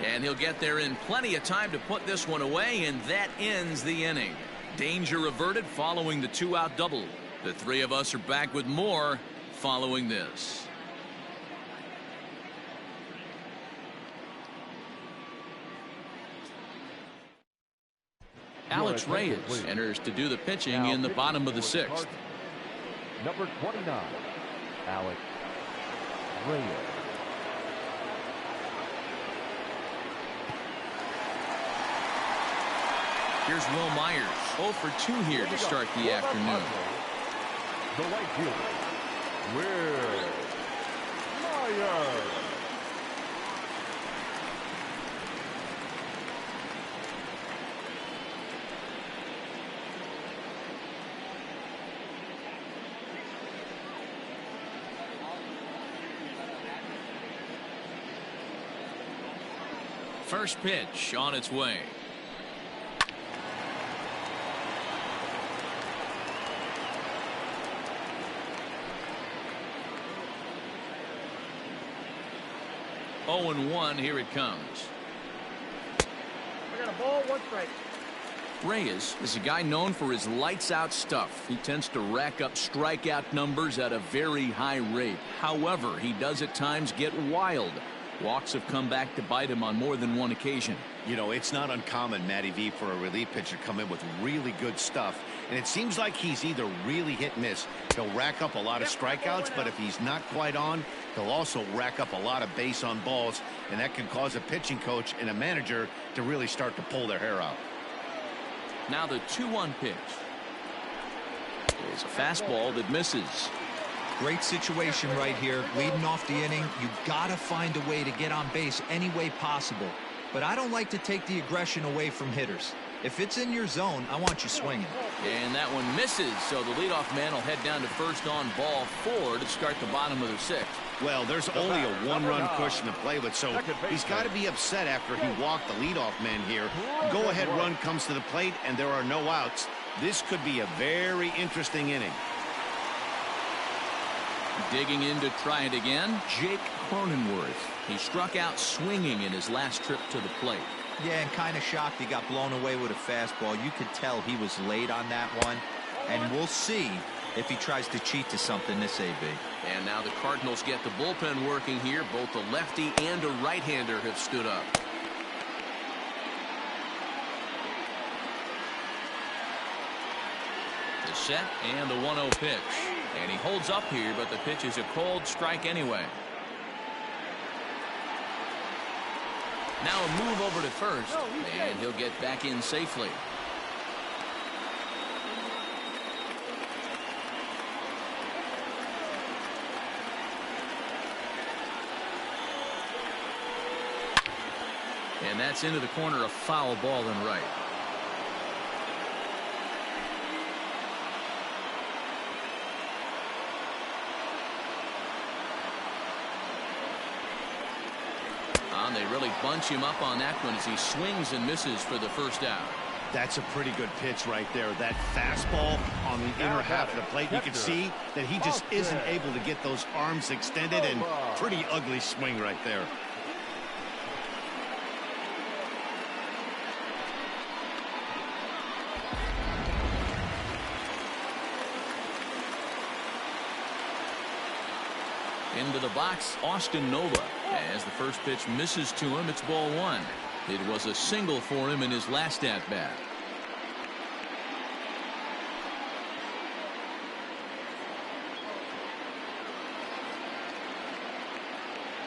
And he'll get there in plenty of time to put this one away, and that ends the inning. Danger averted following the 2-out double. The 3 of us are back with more following this. Alex Reyes enters to do the pitching in the bottom of the 6th. Number 29, Alex Reyes. Here's Will Myers. 0 for 2 here to start the afternoon. The right fielder, Will Myers. First pitch on its way. Oh and 1, here it comes. I got a ball, 1 strike. Reyes is a guy known for his lights out stuff. He tends to rack up strikeout numbers at a very high rate. However, he does at times get wild. Walks have come back to bite him on more than one occasion. You know, it's not uncommon, Matty V, for a relief pitcher to come in with really good stuff. And it seems like he's either really hit and miss. He'll rack up a lot of strikeouts, but if he's not quite on, he'll also rack up a lot of base on balls. And that can cause a pitching coach and a manager to really start to pull their hair out. Now the 2-1 pitch. It's a fastball that misses. Great situation right here. Leading off the inning, you got to find a way to get on base any way possible. But I don't like to take the aggression away from hitters. If it's in your zone, I want you swinging. And that one misses, so the leadoff man will head down to first on ball 4 to start the bottom of the 6th. Well, there's only a 1-run cushion to play with, so he's got to be upset after he walked the leadoff man here. Go-ahead run comes to the plate, and there are no outs. This could be a very interesting inning. Digging in to try it again, Jake Cronenworth. He struck out swinging in his last trip to the plate. Yeah, and kind of shocked he got blown away with a fastball. You could tell he was late on that one. And we'll see if he tries to cheat to something this AB. And now the Cardinals get the bullpen working here. Both a lefty and a right-hander have stood up. The set and the 1-0 pitch. And he holds up here, but the pitch is a cold strike anyway. Now a move over to first, and he'll get back in safely. And that's into the corner, a foul ball and right. They really bunch him up on that one as he swings and misses for the first out. That's a pretty good pitch right there. That fastball on the inner half of the plate. You can see that he just isn't able to get those arms extended, and pretty ugly swing right there. Into the box, Austin Nova. As the first pitch misses to him, it's ball one. It was a single for him in his last at-bat.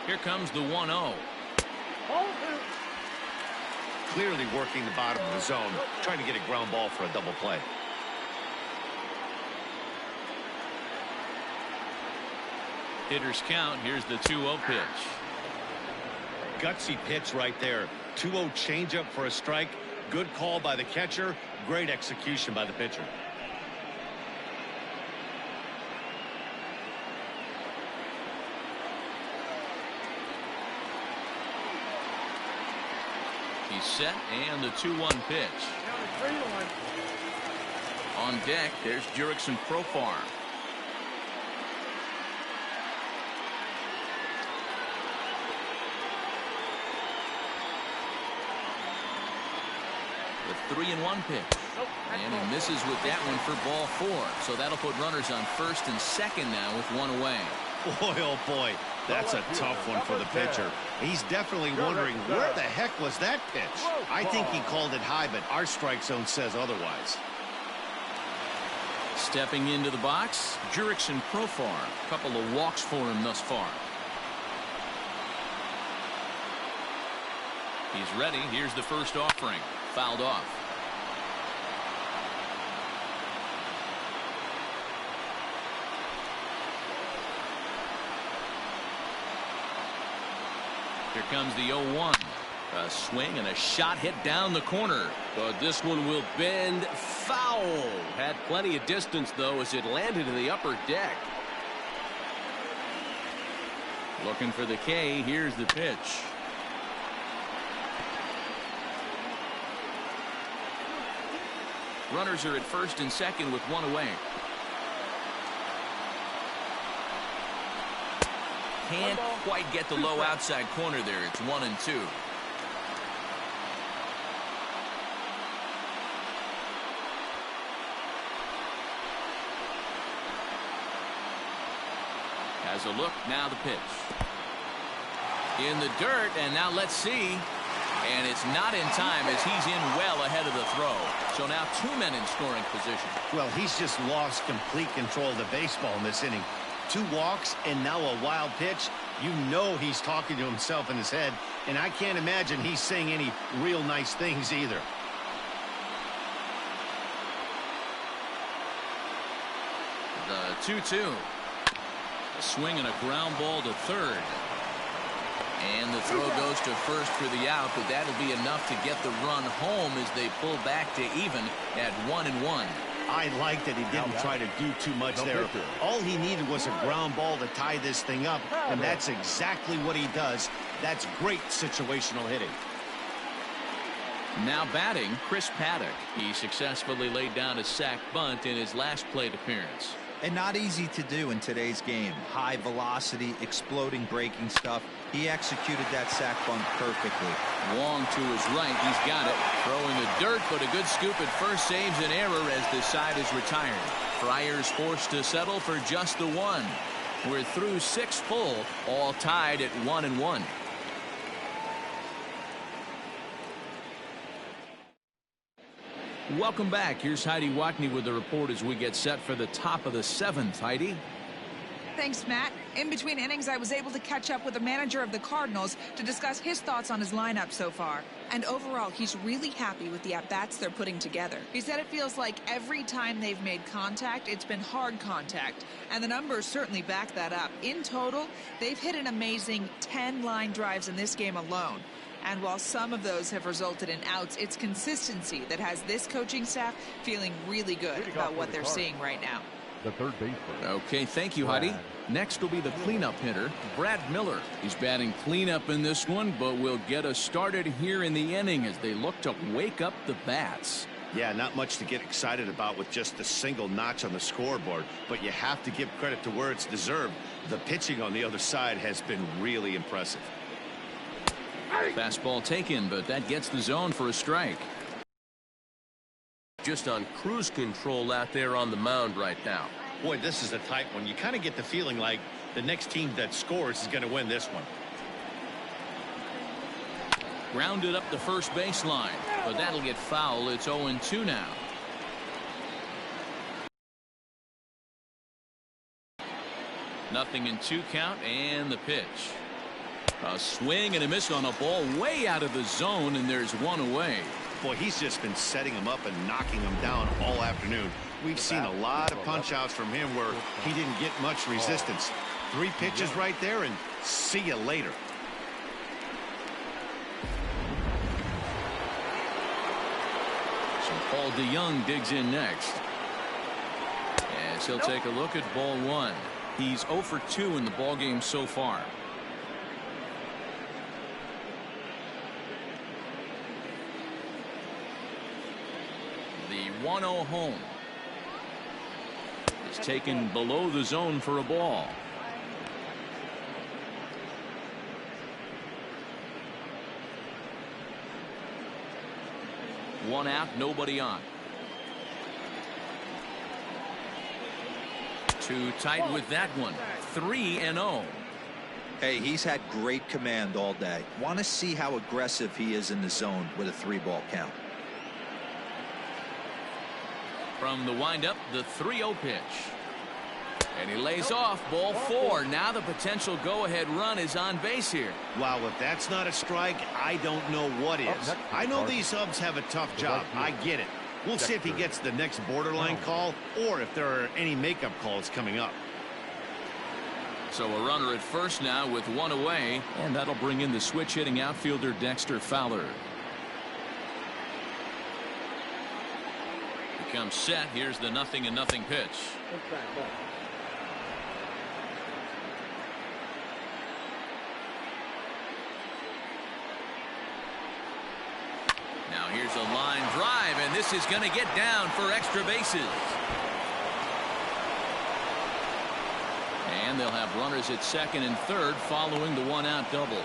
Here comes the 1-0. Clearly working the bottom of the zone, trying to get a ground ball for a double play. Hitters count. Here's the 2-0 pitch. Gutsy pitch right there. 2-0 changeup for a strike. Good call by the catcher. Great execution by the pitcher. He's set, and the 2-1 pitch. On deck, there's Jurickson Profar. The 3-1 pitch. And he misses with that one for ball 4. So that'll put runners on first and second now with one away. Boy, oh boy, that's a tough one for the pitcher. He's definitely wondering, where the heck was that pitch? I think he called it high, but our strike zone says otherwise. Stepping into the box, Jurickson Profar. A couple of walks for him thus far. He's ready. Here's the first offering. Fouled off. Here comes the 0-1. A swing and a shot hit down the corner. But this one will bend foul. Had plenty of distance, though, as it landed in the upper deck. Looking for the K. Here's the pitch. Runners are at first and second with one away. Can't quite get the low outside corner there. It's 1-2. Has a look. Now the pitch. In the dirt, and now let's see. And it's not in time as he's in well ahead of the throw. So now 2 men in scoring position. Well, he's just lost complete control of the baseball in this inning. 2 walks and now a wild pitch. You know he's talking to himself in his head, and I can't imagine he's saying any real nice things either. The 2-2. A swing and a ground ball to third. And the throw goes to first for the out, but that'll be enough to get the run home as they pull back to even at 1-1. I like that he didn't try to do too much there. All he needed was a ground ball to tie this thing up, and that's exactly what he does. That's great situational hitting. Now batting, Chris Paddock. He successfully laid down a sac bunt in his last plate appearance. And not easy to do in today's game. High velocity, exploding breaking stuff. He executed that sac bunt perfectly. Wong to his right. He's got it. Throwing the dirt, but a good scoop at first saves an error as the side is retired. Friars forced to settle for just the 1. We're through 6 full, all tied at 1-1. Welcome back. Here's Heidi Watney with the report as we get set for the top of the 7th. Heidi? Thanks, Matt. In between innings, I was able to catch up with the manager of the Cardinals to discuss his thoughts on his lineup so far. And overall, he's really happy with the at-bats they're putting together. He said it feels like every time they've made contact, it's been hard contact. And the numbers certainly back that up. In total, they've hit an amazing 10 line drives in this game alone. And while some of those have resulted in outs, it's consistency that has this coaching staff feeling really good about what they're seeing right now. the third baseman. Okay, thank you, Heidi. Next will be the cleanup hitter, Brad Miller. He's batting cleanup in this one, but will get us started here in the inning as they look to wake up the bats. Yeah, not much to get excited about with just a single notch on the scoreboard, but you have to give credit to where it's deserved. The pitching on the other side has been really impressive. Fastball taken, but that gets the zone for a strike. Just on cruise control out there on the mound right now. Boy, this is a tight one. You kind of get the feeling like the next team that scores is going to win this one. Grounded up the first baseline, but that'll get foul. It's 0-2 now. Nothing in 2 count, and the pitch. A swing and a miss on a ball way out of the zone, and there's one away. Boy, he's just been setting him up and knocking him down all afternoon. We've seen a lot of punch outs from him where he didn't get much resistance. 3 pitches right there, and see you later. So Paul DeYoung digs in next. As he'll take a look at ball 1. He's 0 for 2 in the ballgame so far. The 1-0 home is taken below the zone for a ball. One out, nobody on. Too tight with that one. 3-0. Hey, he's had great command all day. Want to see how aggressive he is in the zone with a 3-ball count. From the windup, the 3-0 pitch. And he lays off ball 4. Now the potential go-ahead run is on base here. Wow, if that's not a strike, I don't know what is. I know these subs have a tough job. I get it. We'll see if he gets the next borderline call or if there are any makeup calls coming up. So a runner at first now with 1 away, and that'll bring in the switch hitting outfielder Dexter Fowler. He comes set. Here's the 0-0 pitch. Now here's a line drive, and this is going to get down for extra bases. And they'll have runners at second and third following the 1-out double.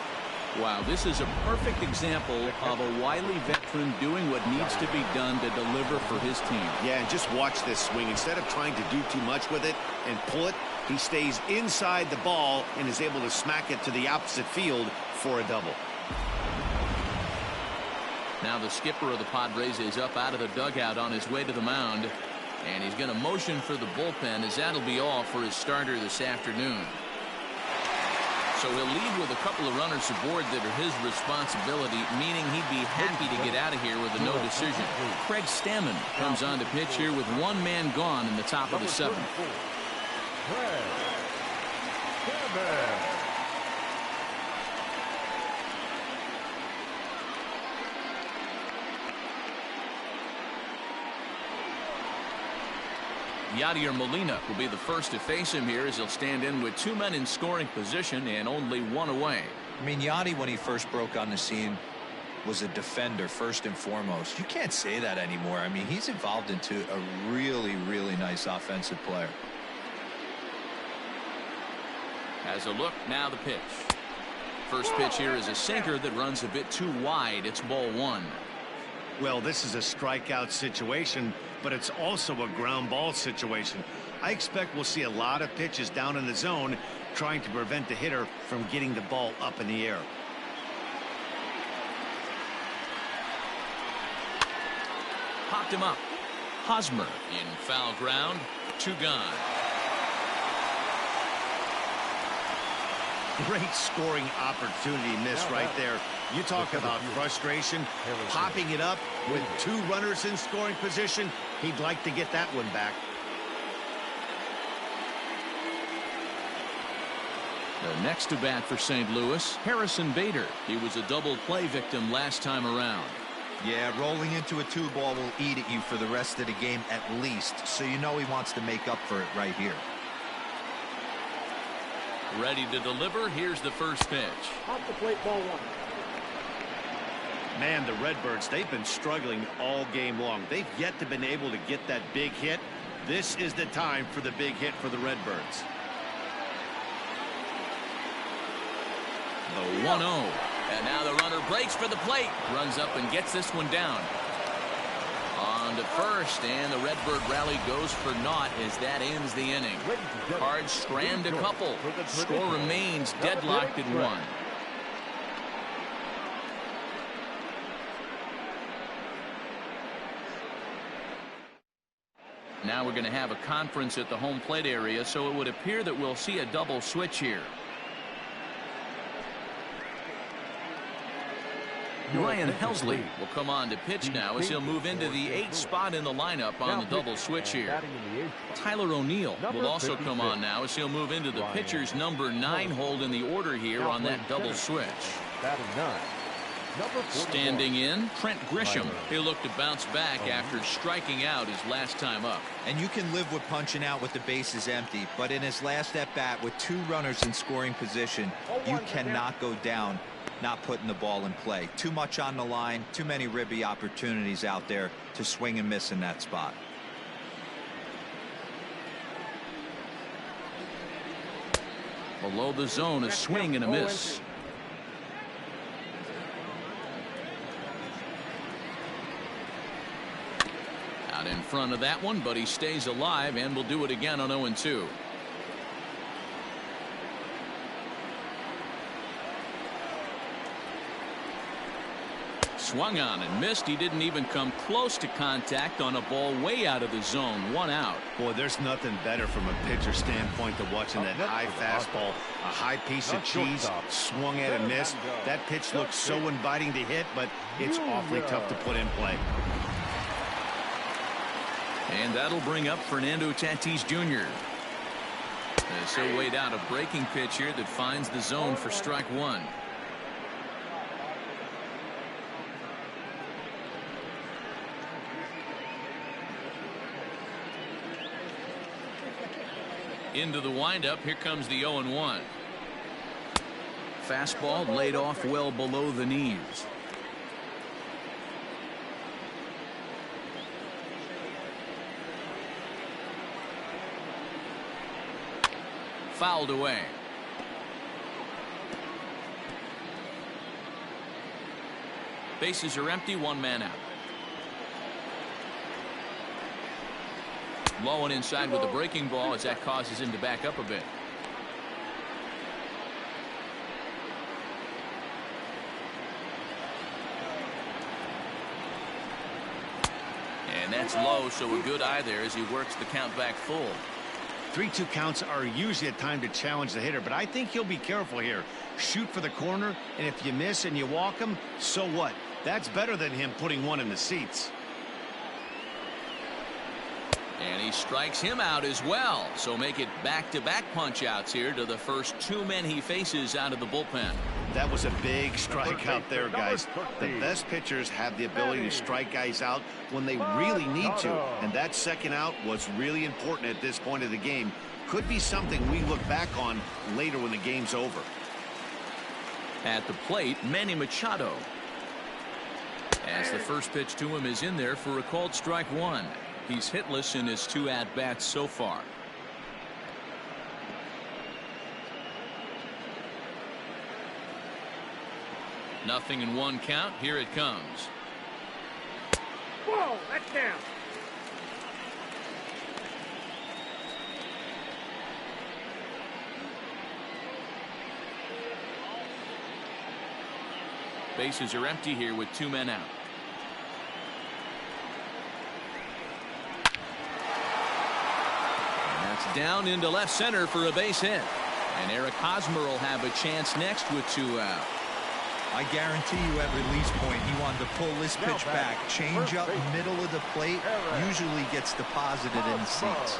Wow, this is a perfect example of a wily veteran doing what needs to be done to deliver for his team. Yeah, and just watch this swing. Instead of trying to do too much with it and pull it, he stays inside the ball and is able to smack it to the opposite field for a double. Now the skipper of the Padres is up out of the dugout on his way to the mound, and he's going to motion for the bullpen as that'll be all for his starter this afternoon. So he'll lead with a couple of runners aboard that are his responsibility, meaning he'd be happy to get out of here with a no decision. Craig Stammen comes on to pitch here with 1 man gone in the top of the 7th. Craig Stammen. Yadier Molina will be the first to face him here as he'll stand in with 2 men in scoring position and only 1 away. I mean, Yadi, when he first broke on the scene, was a defender first and foremost. You can't say that anymore. I mean, he's evolved into a really, really nice offensive player. As a look, now the pitch. First pitch here is a sinker that runs a bit too wide. It's ball 1. Well, this is a strikeout situation, but it's also a ground ball situation. I expect we'll see a lot of pitches down in the zone trying to prevent the hitter from getting the ball up in the air. Popped him up. Hosmer in foul ground. 2 gone. Great scoring opportunity missed right there. You talk about frustration, popping it up with 2 runners in scoring position. He'd like to get that one back. The next to bat for St. Louis, Harrison Bader. He was a double play victim last time around. Yeah, rolling into a 2-ball will eat at you for the rest of the game at least, so you know he wants to make up for it right here. Ready to deliver. Here's the first pitch. Off the plate, ball 1. Man, the Redbirds, they've been struggling all game long. They've yet to been able to get that big hit. This is the time for the big hit for the Redbirds. The 1-0. And now the runner breaks for the plate. Runs up and gets this one down. On to first, and the Redbird rally goes for naught as that ends the inning. Cards strand a couple. Score remains deadlocked at 1. Now we're going to have a conference at the home plate area, so it would appear that we'll see a double switch here. Ryan Helsley will come on to pitch now as he'll move into the 8th spot in the lineup on the double switch here. Tyler O'Neill will also come on now as he'll move into the pitcher's number 9 hold in the order here on that double switch. Standing in, Trent Grisham. He'll look to bounce back after striking out his last time up. And you can live with punching out with the bases empty, but in his last at bat with 2 runners in scoring position, you cannot go down not putting the ball in play. Too much on the line, too many ribby opportunities out there to swing and miss in that spot. Below the zone, a swing and a miss. Out in front of that one, but he stays alive and will do it again on 0-2. Swung on and missed. He didn't even come close to contact on a ball way out of the zone. 1 out. Boy, there's nothing better from a pitcher standpoint than watching that high fastball, a high piece of cheese, swung at and missed. That pitch looks so inviting to hit, but it's awfully tough to put in play. And that'll bring up Fernando Tatis Jr. So weighed out a breaking pitch here that finds the zone for strike 1. Into the windup. Here comes the 0-1. Fastball laid off well below the knees. Fouled away. Bases are empty. 1 man out. Low and inside with the breaking ball as that causes him to back up a bit. And that's low, so a good eye there as he works the count back full. 3-2 counts are usually a time to challenge the hitter, but I think he'll be careful here. Shoot for the corner, and if you miss and you walk him, so what? That's better than him putting one in the seats. And he strikes him out as well. So make it back-to-back punch-outs here to the first 2 men he faces out of the bullpen. That was a big strike out there, guys. The best pitchers have the ability to strike guys out when they really need to. And that second out was really important at this point of the game. Could be something we look back on later when the game's over. At the plate, Manny Machado. As the first pitch to him is in there for a called strike 1. He's hitless in his 2 at-bats so far. Nothing in 1 count. Here it comes. Whoa, that's down. Bases are empty here with 2 men out. Down into left center for a base hit. And Eric Hosmer will have a chance next with 2 out. I guarantee you at release point he wanted to pull this pitch back. Change up middle of the plate usually gets deposited in the seats.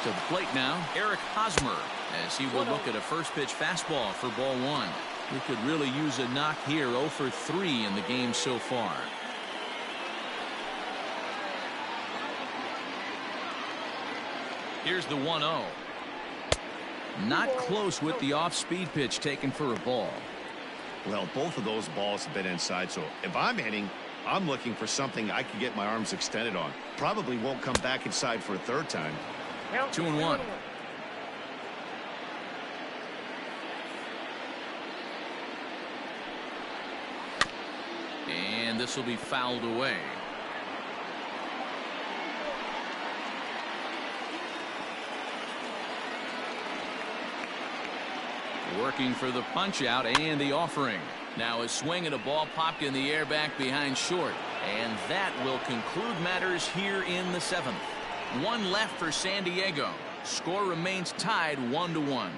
To the plate now, Eric Hosmer, as he will look at a first pitch fastball for ball one. He could really use a knock here. 0 for 3 in the game so far. Here's the 1-0. Not close with the off-speed pitch taken for a ball. Well, both of those balls have been inside, so if I'm hitting, I'm looking for something I can get my arms extended on. Probably won't come back inside for a third time. 2-1. And this will be fouled away. Working for the punch out and the offering. Now a swing and a ball popped in the air back behind short. And that will conclude matters here in the 7th. 1 left for San Diego. Score remains tied 1-1.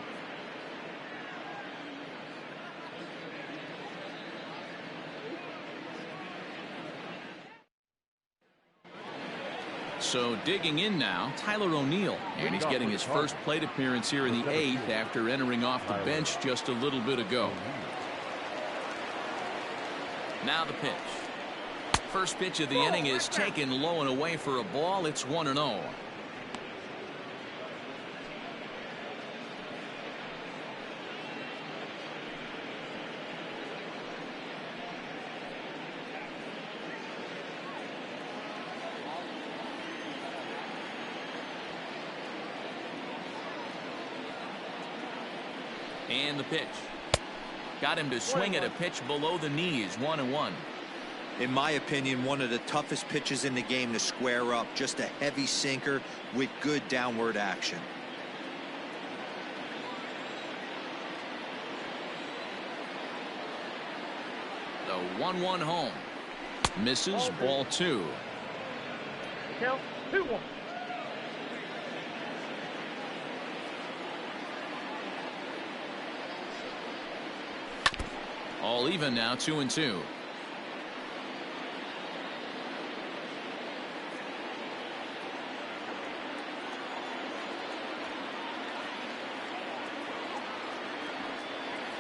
So digging in now, Tyler O'Neill, and he's getting his first plate appearance here in the 8th after entering off the bench just a little bit ago. Now the pitch. First pitch of the inning is taken low and away for a ball. It's 1-0. And the pitch. Got him to swing at a pitch below the knees. 1-1. In my opinion, one of the toughest pitches in the game to square up. Just a heavy sinker with good downward action. The 1-1 home. Misses. Ball 2. Count 2-1. All even now, 2-2.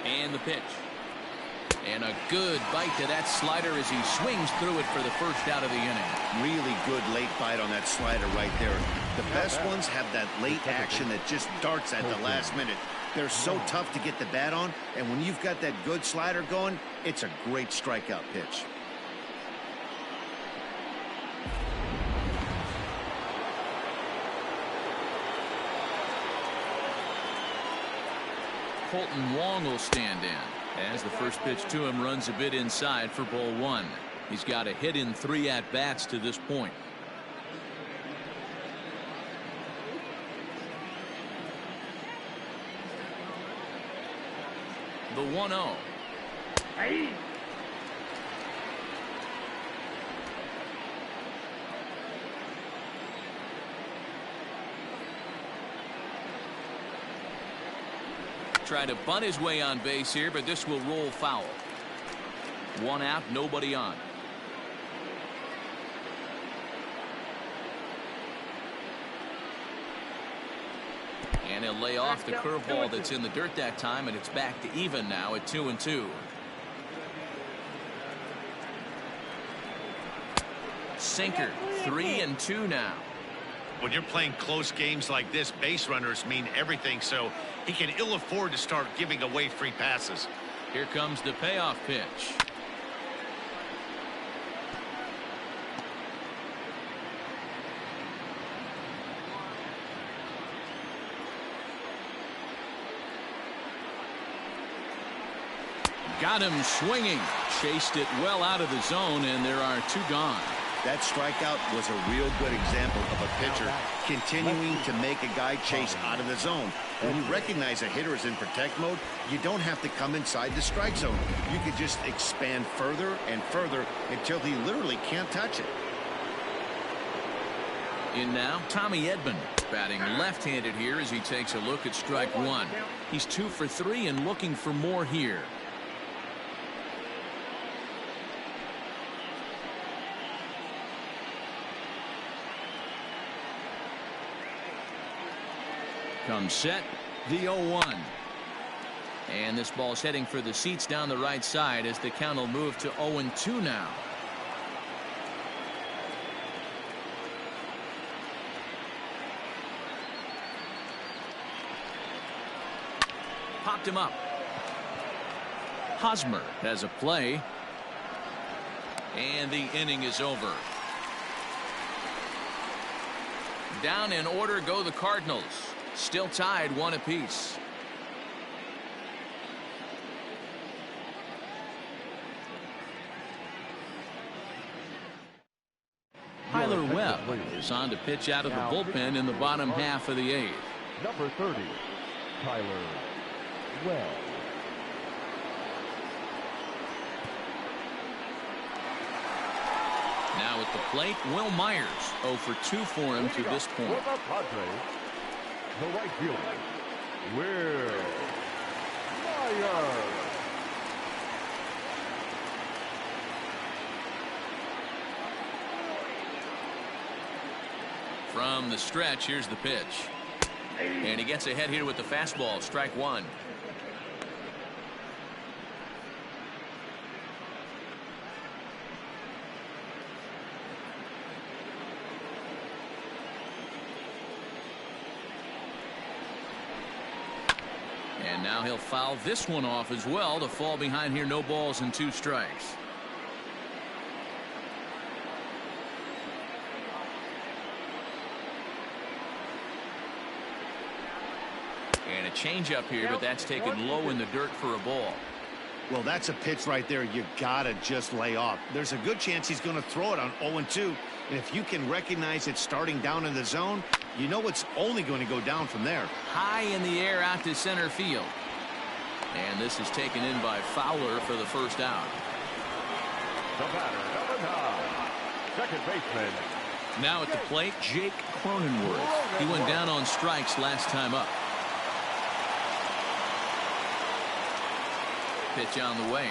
And the pitch. And a good bite to that slider as he swings through it for the first out of the inning. Really good late bite on that slider right there. The best ones have that late action that just darts at the last minute. They're so tough to get the bat on, and when you've got that good slider going, it's a great strikeout pitch. Colton Wong will stand in as the first pitch to him runs a bit inside for ball 1. He's got a hit in 3 at-bats to this point. The 1-0. Hey. Try to bunt his way on base here, but this will roll foul. 1 out, nobody on. And he'll lay off the curveball that's in the dirt that time, and it's back to even now at 2-2. Sinker, 3-2 now. When you're playing close games like this, base runners mean everything, so he can ill afford to start giving away free passes. Here comes the payoff pitch. Got him swinging. Chased it well out of the zone, and there are 2 gone. That strikeout was a real good example of a pitcher continuing to make a guy chase out of the zone. When you recognize a hitter is in protect mode, you don't have to come inside the strike zone. You could just expand further and further until he literally can't touch it. In now, Tommy Edman, batting left-handed here as he takes a look at strike 1. He's 2 for 3 and looking for more here. Comes set, the 0-1. And this ball's heading for the seats down the right side as the count will move to 0-2 now. Popped him up. Hosmer has a play. And the inning is over. Down in order go the Cardinals. Still tied 1 apiece. Tyler Webb is on to pitch out of the bullpen in the bottom half of the 8th. Number 30, Tyler Webb. Now at the plate, Will Myers. 0 for 2 for him to this point. For the Padres, the right fielder, Will Myers. From the stretch, here's the pitch. And he gets ahead here with the fastball. Strike 1. And now he'll foul this one off as well to fall behind here. No balls and 2 strikes. And a changeup here, but that's taken low in the dirt for a ball. Well, that's a pitch right there you gotta just lay off. There's a good chance he's going to throw it on 0-2. And if you can recognize it starting down in the zone, you know it's only going to go down from there. High in the air out to center field. And this is taken in by Fowler for the first out. The batter, number 9, second baseman. Now at the plate, Jake Cronenworth. He went down on strikes last time up. Pitch on the way.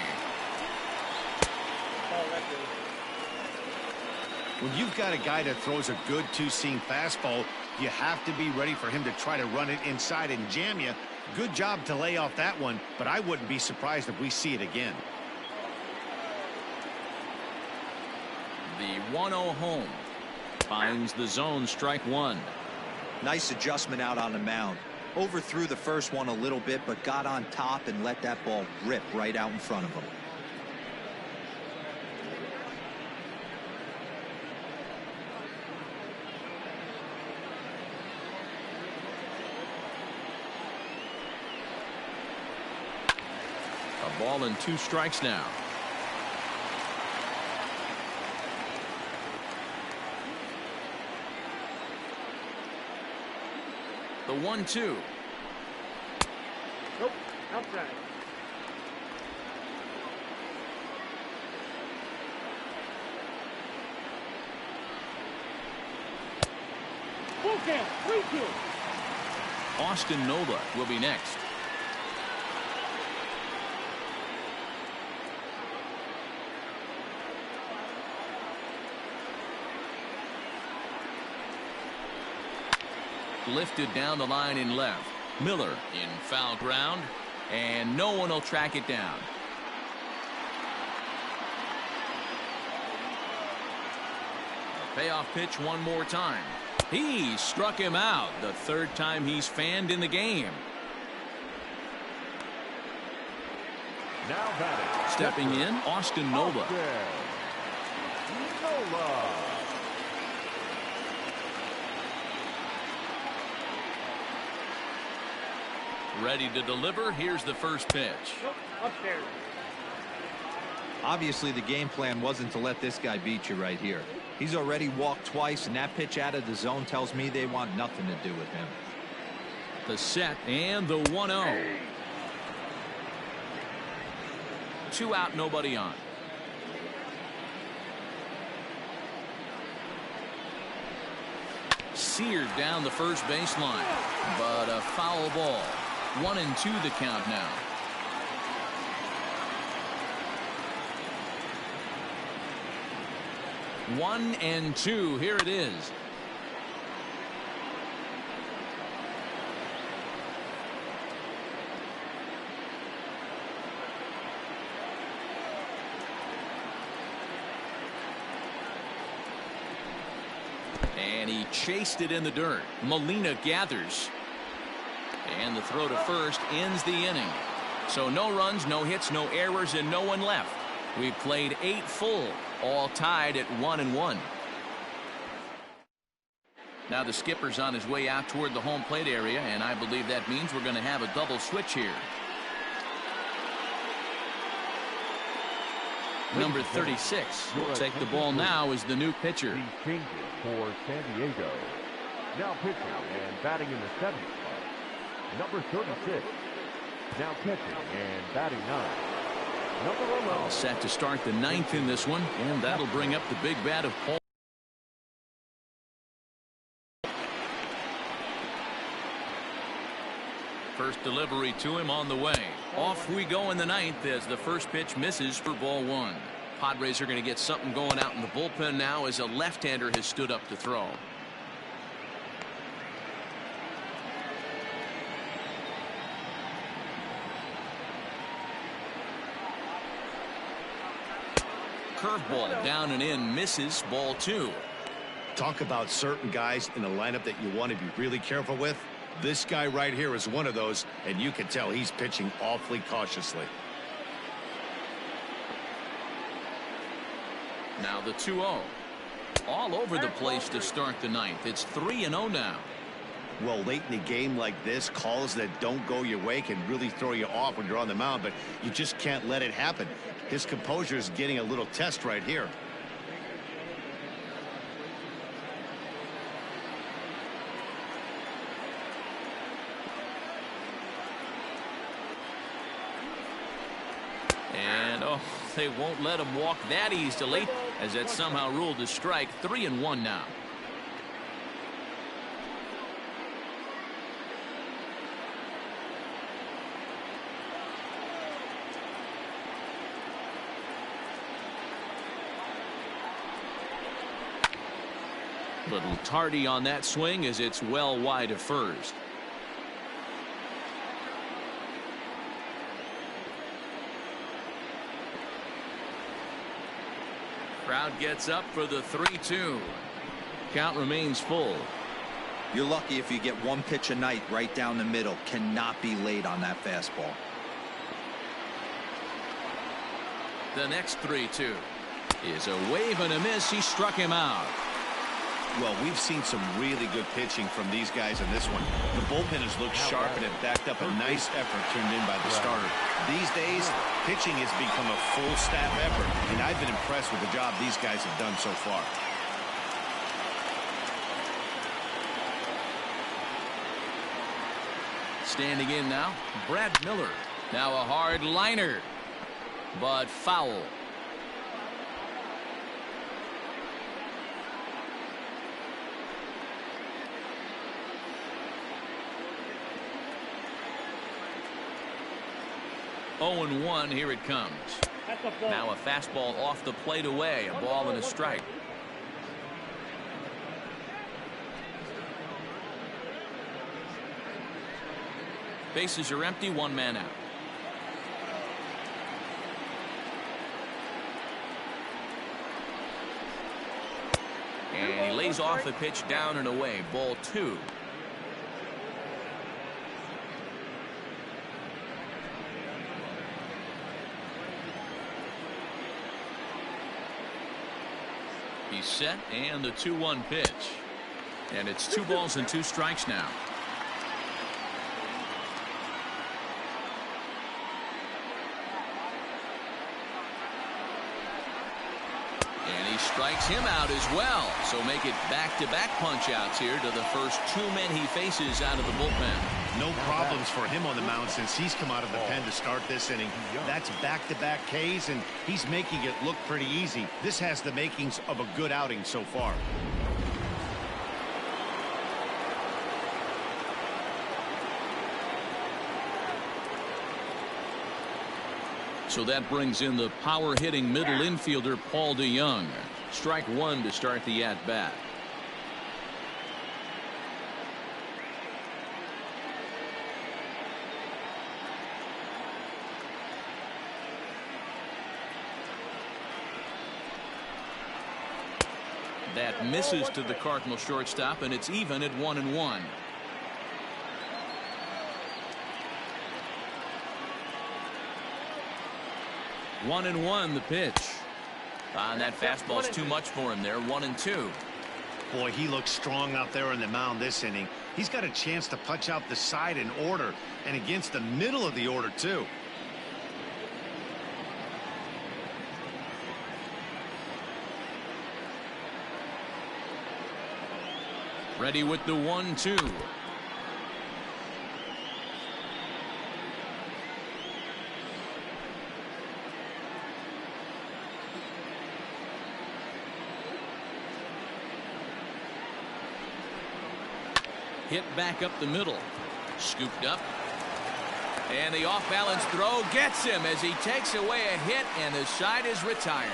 When you've got a guy that throws a good 2-seam fastball, you have to be ready for him to try to run it inside and jam you. Good job to lay off that one, but I wouldn't be surprised if we see it again. The 1-0 home. Finds the zone, strike 1. Nice adjustment out on the mound. Overthrew the first one a little bit, but got on top and let that ball rip right out in front of him. A ball and 2 strikes now. The 1-2. Nope, outside. Full count, 3-2. Austin Nola will be next. Lifted down the line in left. Miller in foul ground, and no one will track it down. A payoff pitch one more time. He struck him out, the 3rd time he's fanned in the game. Now batting. Stepping in, Austin Nola. Nola. Ready to deliver. Here's the first pitch. Upstairs. Obviously, the game plan wasn't to let this guy beat you right here. He's already walked twice, and that pitch out of the zone tells me they want nothing to do with him. The set and the 1-0. 2 out, nobody on. Seared down the first baseline, but a foul ball. 1-2 the count now. One and 2. Here it is. And he chased it in the dirt. Molina gathers. And the throw to first ends the inning. So no runs, no hits, no errors, and no one left. We've played 8 full, all tied at 1-1. Now the skipper's on his way out toward the home plate area, and I believe that means we're going to have a double switch here. Number 36 will take the ball now as the new pitcher. He changes for San Diego. Now pitching and batting in the 7th spot. Number 36. Now pitching and batting 9. Number 11. All set to start the 9th in this one, and that'll bring up the big bat of Paul. First delivery to him on the way. Off we go in the 9th as the first pitch misses for ball 1. Padres are going to get something going out in the bullpen now as a left-hander has stood up to throw. Curveball down and in, misses, ball 2. Talk about certain guys in the lineup that you want to be really careful with. This guy right here is one of those, and you can tell he's pitching awfully cautiously. Now the 2-0. All over the place to start the 9th. It's 3-0 now. Well, late in the game like this, calls that don't go your way can really throw you off when you're on the mound, but you just can't let it happen. His composure is getting a little test right here. And oh, they won't let him walk that easily as that's somehow ruled a strike. 3-1 now. Little tardy on that swing as it's well wide of first. Crowd gets up for the 3-2. Count remains full. You're lucky if you get one pitch a night right down the middle. Cannot be late on that fastball. The next 3-2 is a wave and a miss. He struck him out. Well, we've seen some really good pitching from these guys in this one. The bullpen has looked sharp and have backed up a nice effort turned in by the starter. These days, pitching has become a full staff effort, and I've been impressed with the job these guys have done so far. Standing in now, Brad Miller. Now a hard liner, but foul. Oh, 0-1, here it comes. Now a fastball off the plate away, a ball and a strike. Bases are empty, 1 man out. And he lays off the pitch down and away, ball 2. He's set, and the 2-1 pitch. And it's 2 balls and 2 strikes now. And he strikes him out as well. So make it back-to-back punch-outs here to the first 2 men he faces out of the bullpen. No problems for him on the mound since he's come out of the pen to start this inning. That's back-to-back Ks, and he's making it look pretty easy. This has the makings of a good outing so far. So that brings in the power-hitting middle infielder Paul DeYoung. Strike 1 to start the at-bat. That misses to the Cardinal shortstop, and it's even at 1-1. One and one, the pitch. And that fastball's too much for him there. 1-2. Boy, he looks strong out there on the mound this inning. He's got a chance to punch out the side in order, and against the middle of the order, too. Ready with the 1-2. Hit back up the middle. Scooped up. And the off-balance throw gets him as he takes away a hit, and the side is retired.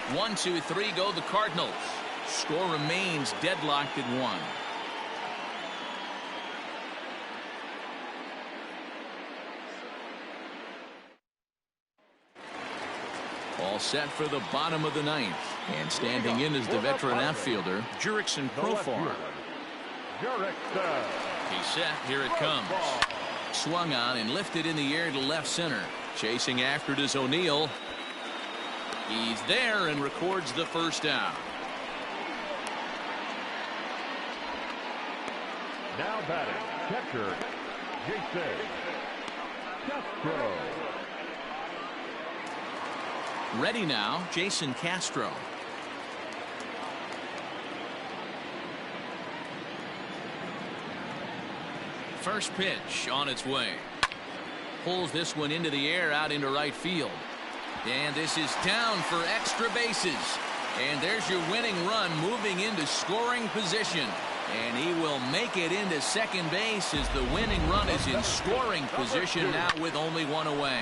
1-2-3 go the Cardinals. Score remains deadlocked at 1. All set for the bottom of the 9th. And standing in is the veteran outfielder, Jurickson Profar. He's set. Here it comes. Swung on and lifted in the air to left center. Chasing after it is O'Neill. He's there and records the first out. Now batting, catcher, Jason Castro. Ready now, Jason Castro. First pitch on its way. Pulls this one into the air out into right field. And this is down for extra bases. And there's your winning run moving into scoring position. And he will make it into second base as the winning run is in scoring position now with only one away.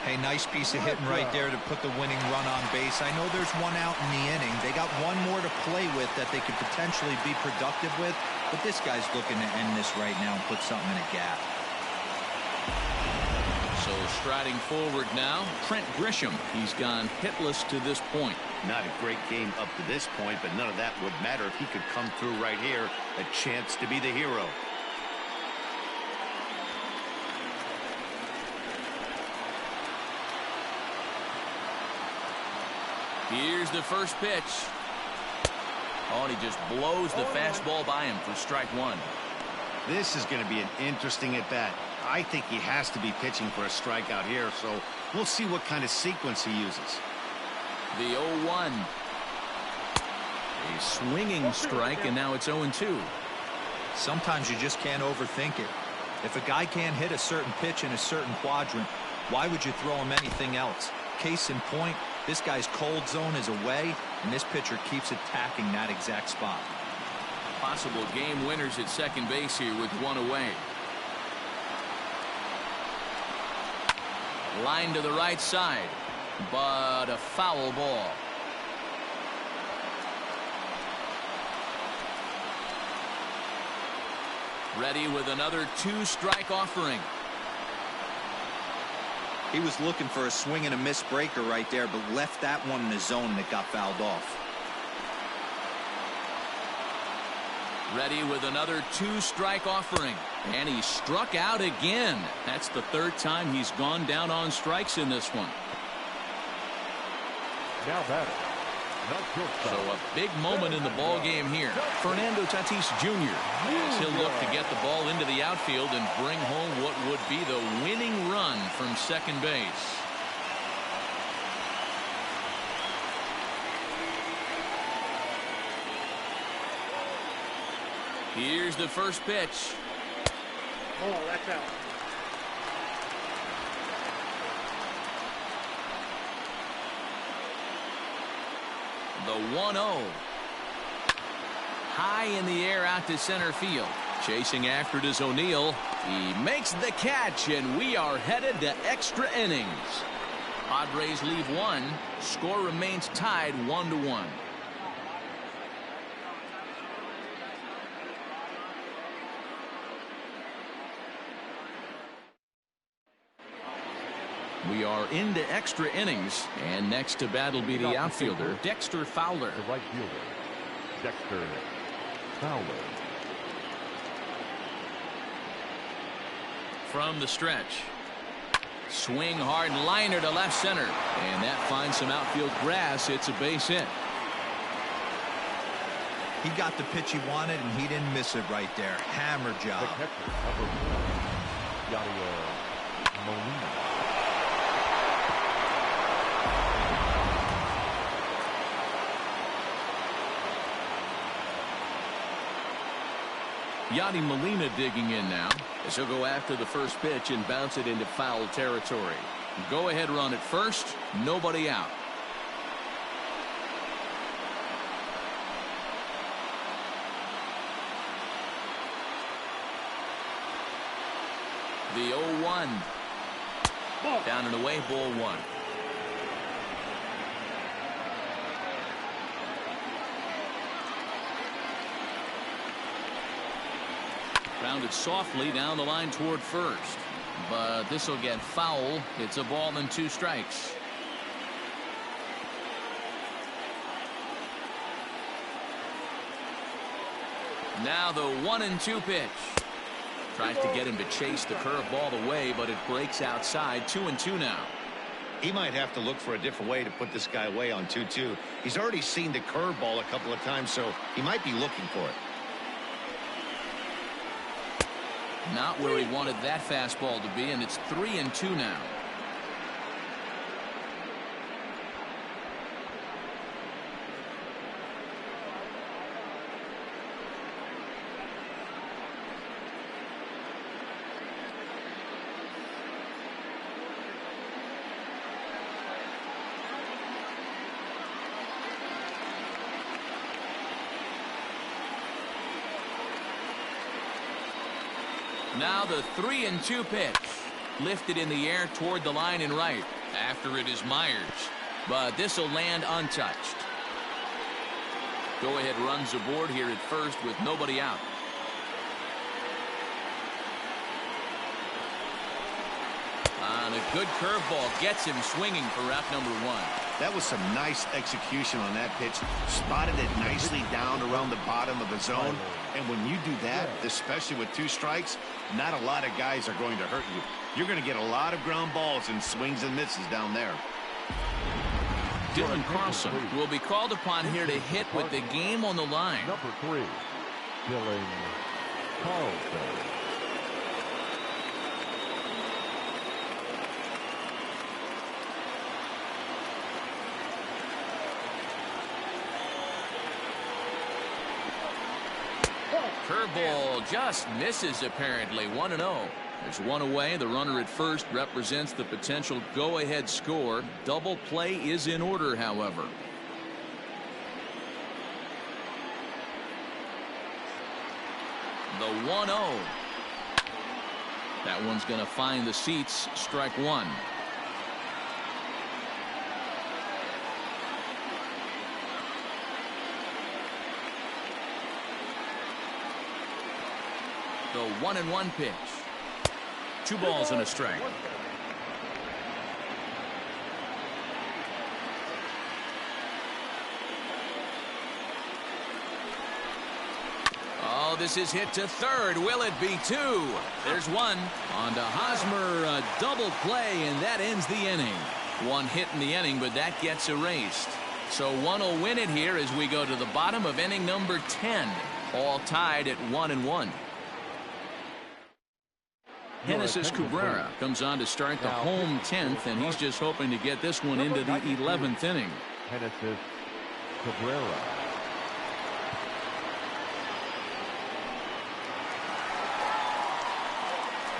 Hey, nice piece of hitting right there to put the winning run on base. I know there's one out in the inning. They got one more to play with that they could potentially be productive with, but this guy's looking to end this right now and put something in a gap. So striding forward now, Trent Grisham. He's gone hitless to this point. Not a great game up to this point, but none of that would matter if he could come through right here. A chance to be the hero. Here's the first pitch. Oh, and he just blows the fastball by him for strike one. This is going to be an interesting at-bat. I think he has to be pitching for a strikeout here, so we'll see what kind of sequence he uses. The 0-1. A swinging strike, and now it's 0-2. Sometimes you just can't overthink it. If a guy can't hit a certain pitch in a certain quadrant, why would you throw him anything else? Case in point, this guy's cold zone is away, and this pitcher keeps attacking that exact spot. Possible game winners at second base here with one away. Line to the right side, but a foul ball. Ready with another 2-strike offering. He was looking for a swing and a miss breaker right there, but left that one in the zone that got fouled off. Ready with another 2-strike offering. And he struck out again. That's the third time he's gone down on strikes in this one. Now batting. So a big moment in the ball game here. Fernando Tatis Jr. as he'll look to get the ball into the outfield and bring home what would be the winning run from second base. Here's the first pitch. Oh, that's out. The 1-0. High in the air out to center field. Chasing after it is O'Neill. He makes the catch, and we are headed to extra innings. Padres leave one. Score remains tied 1-1. We are into extra innings, and next to bat will be the outfielder, Dexter Fowler. The right fielder, Dexter Fowler. From the stretch. Swing hard liner to left center. And that finds some outfield grass. It's a base hit. He got the pitch he wanted, and he didn't miss it right there. Hammer job. The catcher, number 4, Yadier Molina. Yadi Molina digging in now as he'll go after the first pitch and bounce it into foul territory. Go ahead run at first. Nobody out. The 0-1. Down and away, ball 1. Grounded softly down the line toward first. But this will get foul. It's a ball and 2 strikes. Now the 1-2 pitch. Tries to get him to chase the curveball away, but it breaks outside. 2-2 now. He might have to look for a different way to put this guy away on 2-2. He's already seen the curveball a couple of times, so he might be looking for it. Not where he wanted that fastball to be, and it's 3-2 now. Now the 3-2 pitch. Lifted in the air toward the line and right. After it is Myers. But this will land untouched. Go ahead runs aboard here at first with nobody out. And a good curveball gets him swinging for route number 1. That was some nice execution on that pitch. Spotted it nicely down around the bottom of the zone. And when you do that, especially with 2 strikes, not a lot of guys are going to hurt you. You're going to get a lot of ground balls and swings and misses down there. Dylan Carlson will be called upon here to hit with the game on the line. Number 3, Dylan Carlson. Curveball just misses apparently. 1-0. There's 1 away. The runner at first represents the potential go-ahead score. Double play is in order, however. The 1-0. That one's going to find the seats. Strike 1. The 1-1 pitch. 2 balls and a strike. Oh, this is hit to third. Will it be 2? There's 1. On to Hosmer, a double play, and that ends the inning. 1 hit in the inning, but that gets erased. So 1 will win it here as we go to the bottom of inning number 10. All tied at 1-1. Genesis Cabrera comes on to start the home 10th, and he's just hoping to get this one into the 11th inning. Genesis Cabrera.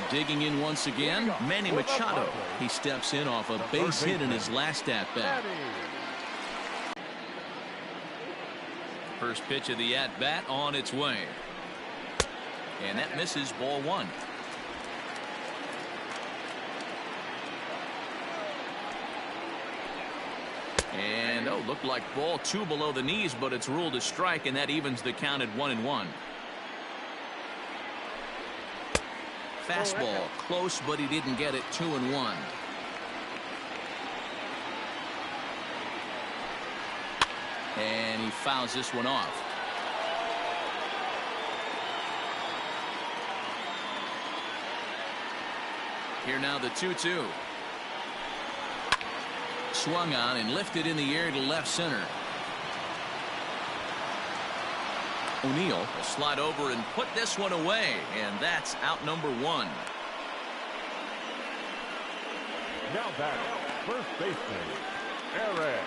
Digging in once again, Manny Machado. He steps in off a base hit in his last at-bat. First pitch of the at-bat on its way. And that misses, ball 1. And, oh, looked like ball 2 below the knees, but it's ruled a strike, and that evens the count at 1-1. Fastball, close, but he didn't get it. 2-1. And he fouls this one off. Here now the 2-2. Swung on and lifted in the air to left center. O'Neill will slide over and put this one away, and that's out number 1. Now back, first baseman, Eric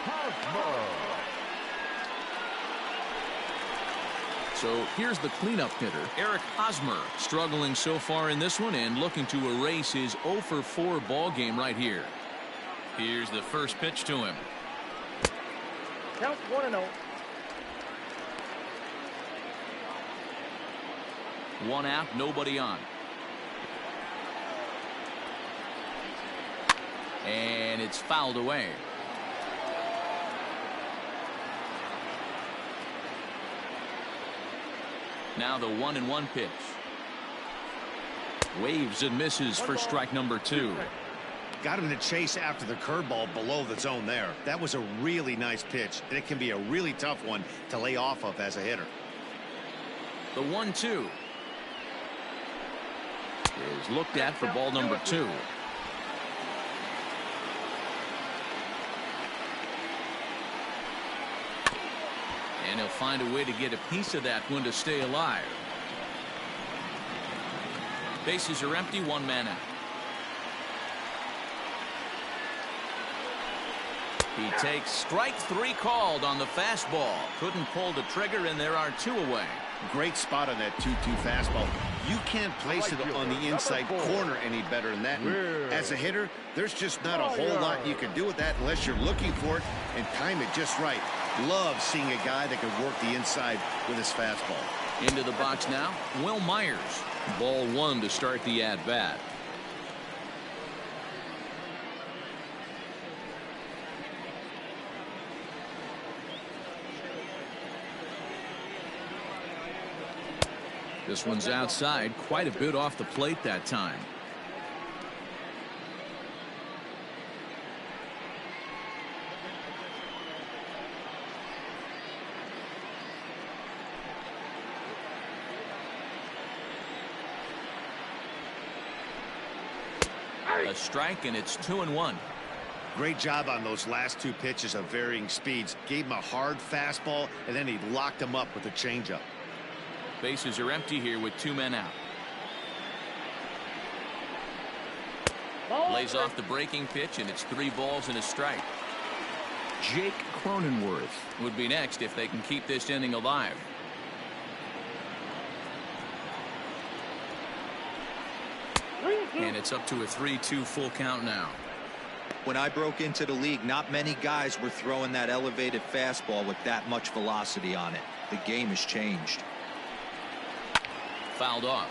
Hosmer. So here's the cleanup hitter, Eric Hosmer, struggling so far in this one and looking to erase his 0 for 4 ball game right here. Here's the first pitch to him. Count 1-0. 1 out, nobody on. And it's fouled away. Now the 1-1 pitch. Waves and misses for strike number 2. Got him to chase after the curveball below the zone there. That was a really nice pitch, and it can be a really tough one to lay off of as a hitter. The 1-2 is looked at for ball number 2. And he'll find a way to get a piece of that one to stay alive. Bases are empty, 1 man out. He takes strike 3 called on the fastball. Couldn't pull the trigger, and there are 2 away. Great spot on that 2-2 fastball. You can't place it on the inside corner any better than that. And as a hitter, there's just not a whole lot you can do with that unless you're looking for it and time it just right. Love seeing a guy that can work the inside with his fastball. Into the box now, Will Myers. Ball 1 to start the at-bat. This one's outside, quite a bit off the plate that time. A strike, and it's 2-1. Great job on those last 2 pitches of varying speeds. Gave him a hard fastball, and then he locked him up with a changeup. Bases are empty here with 2 men out. Lays off the breaking pitch, and it's 3 balls and a strike. Jake Cronenworth would be next if they can keep this inning alive. And it's up to a 3-2 full count now. When I broke into the league, not many guys were throwing that elevated fastball with that much velocity on it. The game has changed. Fouled off.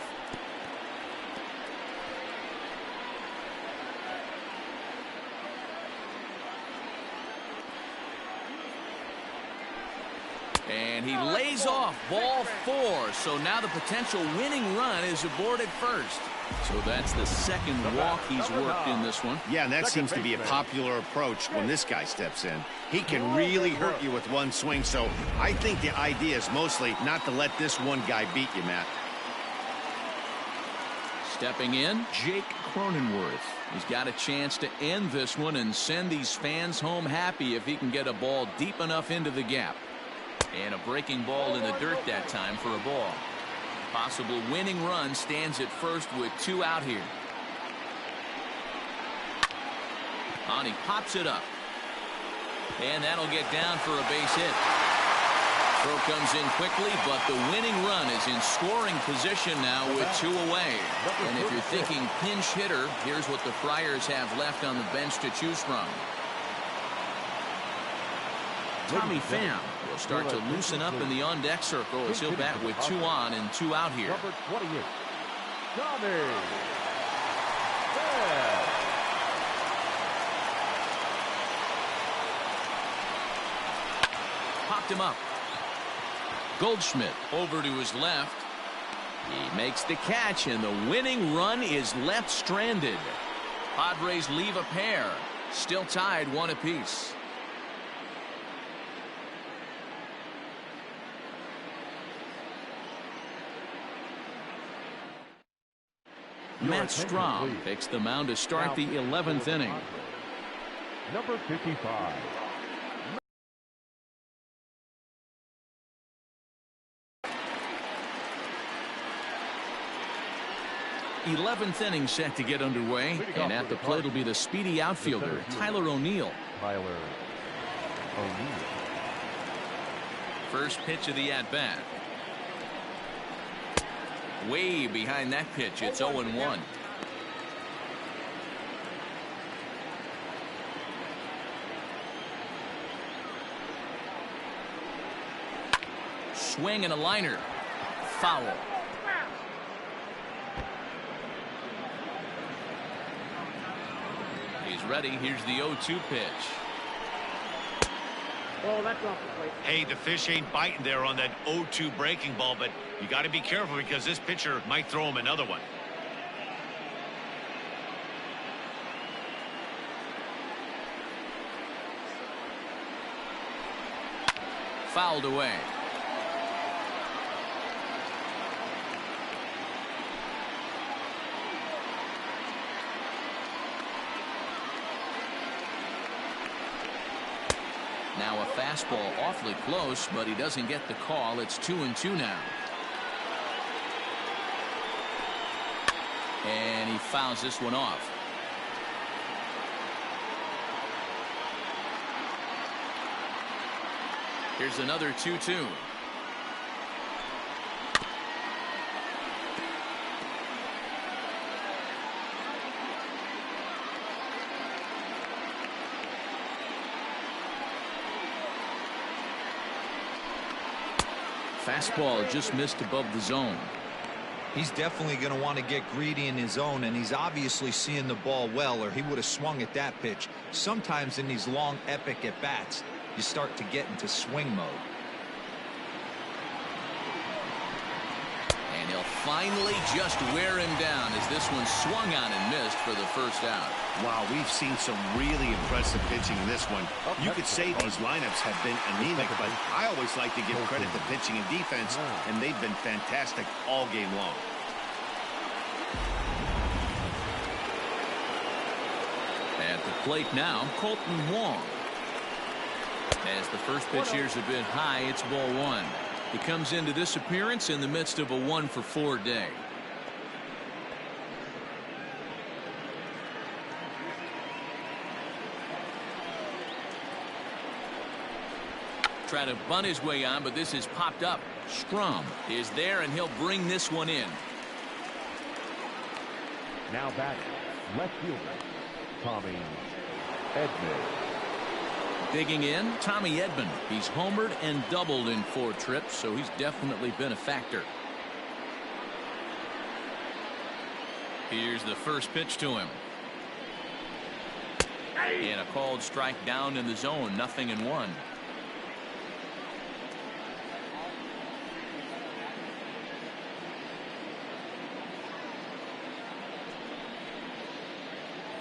And he lays off ball 4. So now the potential winning run is aboard at first. So that's the second walk he's worked in this one. Yeah, and that seems to be a popular approach when this guy steps in. He can really hurt you with one swing. So I think the idea is mostly not to let this one guy beat you, Matt. Stepping in, Jake Cronenworth. He's got a chance to end this one and send these fans home happy if he can get a ball deep enough into the gap. And a breaking ball in the dirt that time for a ball. Possible winning run stands at first with 2 out here. And he pops it up. And that'll get down for a base hit. Throw comes in quickly, but the winning run is in scoring position now with 2 away. And if you're thinking pinch hitter, here's what the Friars have left on the bench to choose from. Tommy Pham will start to loosen up in the on-deck circle as he'll bat with 2 on and 2 out here. Number 28, Tommy Pham. Popped him up. Goldschmidt over to his left. He makes the catch, and the winning run is left stranded. Padres leave a pair. Still tied 1 apiece. Matt Strahm takes the mound to start the 11th inning. Number 55. 11th inning set to get underway, and at the plate will be the speedy outfielder Tyler O'Neill. First pitch of the at-bat. Way behind that pitch. It's 0-1. Swing and a liner. Foul. He's ready. Here's the 0-2 pitch. Oh, that's off the plate. Hey, the fish ain't biting there on that 0-2 breaking ball, but you got to be careful because this pitcher might throw him another one. Fouled away. Now a fastball awfully close, but he doesn't get the call. It's 2-2 now. And he fouls this one off. Here's another 2-2. Fastball just missed above the zone. He's definitely going to want to get greedy in his zone, and he's obviously seeing the ball well, or he would have swung at that pitch. Sometimes in these long, epic at-bats, you start to get into swing mode. And he'll finally just wear him down as this one swung on and missed for the first out. Wow, we've seen some really impressive pitching in this one. You could say these lineups have been anemic, but I always like to give credit to pitching and defense, and they've been fantastic all game long. At the plate now, Colton Wong. As the first pitch here's a bit high, it's ball one. He comes into this appearance in the midst of a 1-for-4 day. Try to bunt his way on, but this is popped up. Strahm is there, and he'll bring this one in. Now batting, left fielder, Tommy Edman. Digging in, Tommy Edman. He's homered and doubled in 4 trips, so he's definitely been a factor. Here's the first pitch to him. And a called strike down in the zone, 0-1.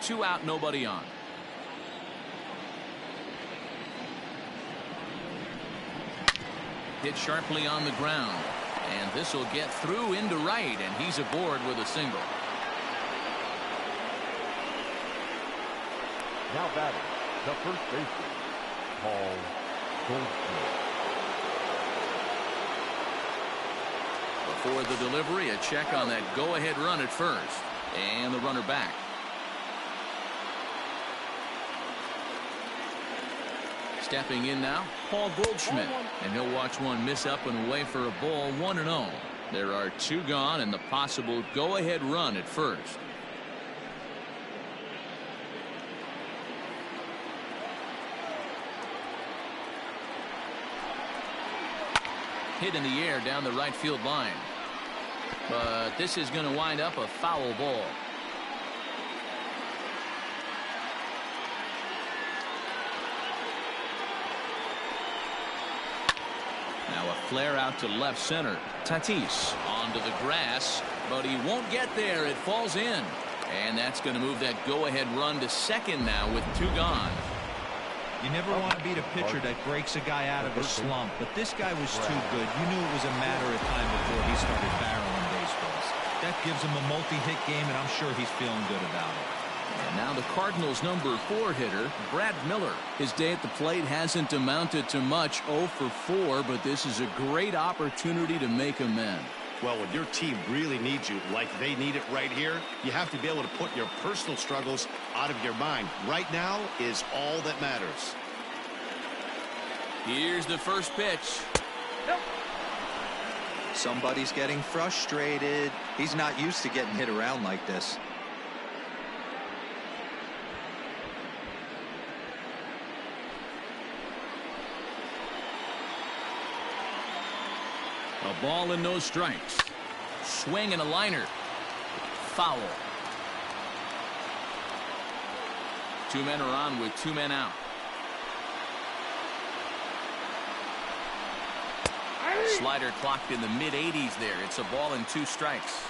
Two out, nobody on. Hit sharply on the ground, and this will get through into right, and he's aboard with a single. Now batting, the first baseman, Paul Goldschmidt. Before the delivery, a check on that go-ahead run at first, and the runner back. Stepping in now, Paul Goldschmidt, and he'll watch one miss up and away for a ball, 1-0. There are 2 gone and the possible go-ahead run at first. Hit in the air down the right field line. But this is going to wind up a foul ball. Now a flare out to left center. Tatis onto the grass, but he won't get there. It falls in. And that's going to move that go-ahead run to second now with 2 gone. You never want to beat a pitcher that breaks a guy out of a slump, but this guy was too good. You knew it was a matter of time before he started barreling baseballs. That gives him a multi-hit game, and I'm sure he's feeling good about it. And now the Cardinals' number 4 hitter, Brad Miller. His day at the plate hasn't amounted to much, 0 for 4, but this is a great opportunity to make amends. Well, when your team really needs you, like they need it right here, you have to be able to put your personal struggles out of your mind. Right now is all that matters. Here's the first pitch. Somebody's getting frustrated. He's not used to getting hit around like this. A ball and no strikes. Swing and a liner. Foul. 2 men are on with 2 men out. Slider clocked in the mid-80s there. It's a ball and 2 strikes.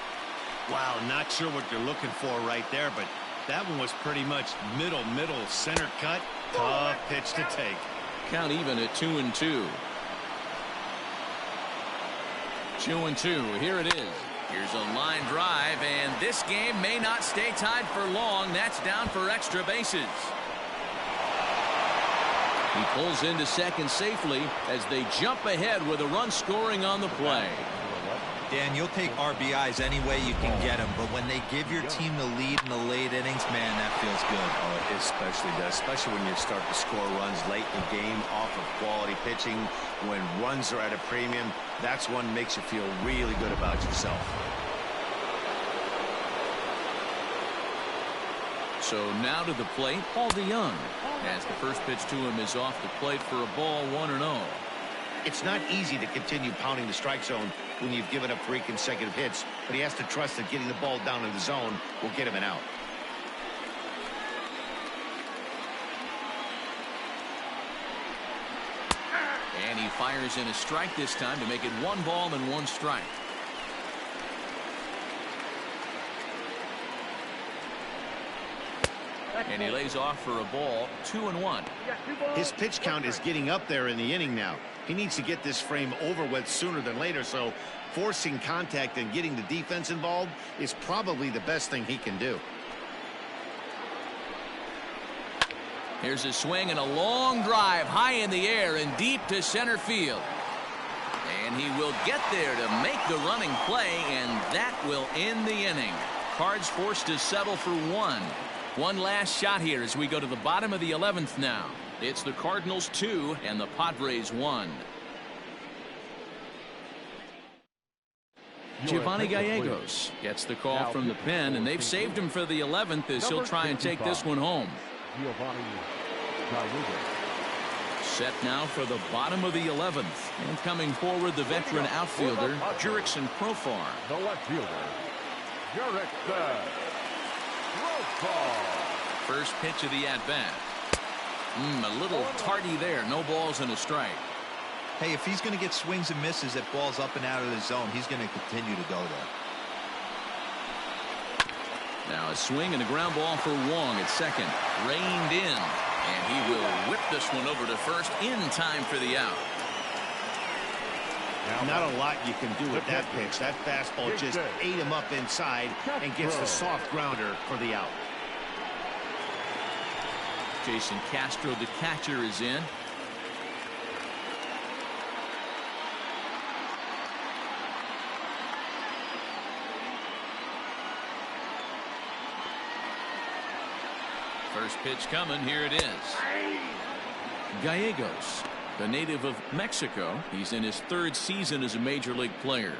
Wow, not sure what you're looking for right there, but that one was pretty much middle, center cut. Tough pitch to take. Count even at 2-2. 2-2. Here it is. Here's a line drive, and this game may not stay tied for long. That's down for extra bases. He pulls into second safely as they jump ahead with a run scoring on the play. Dan, you'll take RBIs any way you can get them, but when they give your team the lead in the late innings, man, that feels good. Oh, it especially does, especially when you start to score runs late in the game off of quality pitching. When runs are at a premium, that's one makes you feel really good about yourself. So now to the plate, Paul DeYoung, as the first pitch to him is off the plate for a ball, 1-0. It's not easy to continue pounding the strike zone when you've given up 3 consecutive hits, but he has to trust that getting the ball down in the zone will get him an out. And he fires in a strike this time to make it 1 ball and 1 strike. And he lays off for a ball, 2-1. His pitch count is getting up there in the inning now. He needs to get this frame over with sooner than later, so forcing contact and getting the defense involved is probably the best thing he can do. Here's a swing and a long drive high in the air and deep to center field. And he will get there to make the running play, and that will end the inning. Cards forced to settle for 1. One last shot here as we go to the bottom of the 11th now. It's the Cardinals 2 and the Padres 1. Giovanni Gallegos gets the call from the pen, and they've saved him for the 11th as he'll try and take this one home. Set now for the bottom of the 11th. And coming forward, the veteran outfielder, Jurickson Profar. The left fielder, Jurickson Profar. First pitch of the at-bat. A little tardy there. No balls and a strike. Hey, if he's going to get swings and misses at balls up and out of the zone, he's going to continue to go there. Now a swing and a ground ball for Wong at second. Reined in. And he will whip this one over to first in time for the out. Not a lot you can do with that pitch. That fastball just ate him up inside and gets the soft grounder for the out. Jason Castro, the catcher, is in. First pitch coming. Here it is. Gallegos, the native of Mexico. He's in his 3rd season as a major league player.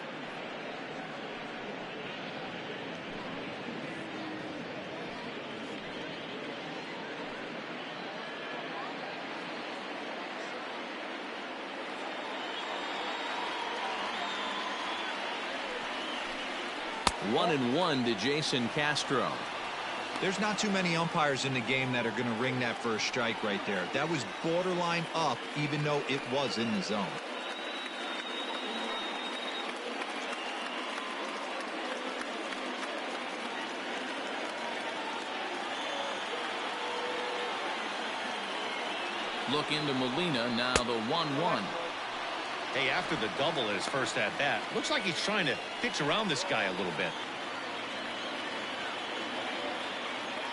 One and one to Jason Castro. There's not too many umpires in the game that are going to ring that first strike right there. That was borderline up, even though it was in the zone. Look into Molina, now the 1-1. Hey, after the double at his first at-bat, looks like he's trying to pitch around this guy a little bit.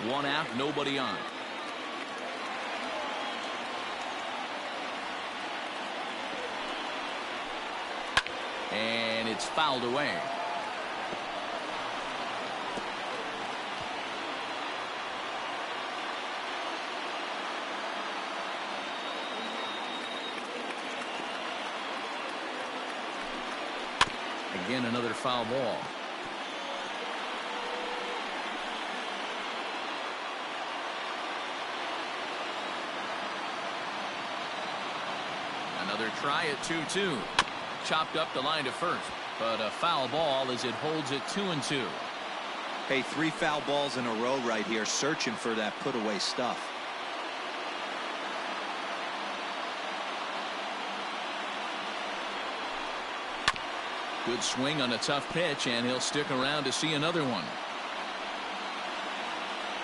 One out, nobody on. And it's fouled away. Again, another foul ball. Another try at 2-2. Chopped up the line to first, but a foul ball as it holds it 2-2. Hey, 3 foul balls in a row right here, searching for that put away stuff. Good swing on a tough pitch, and he'll stick around to see another one.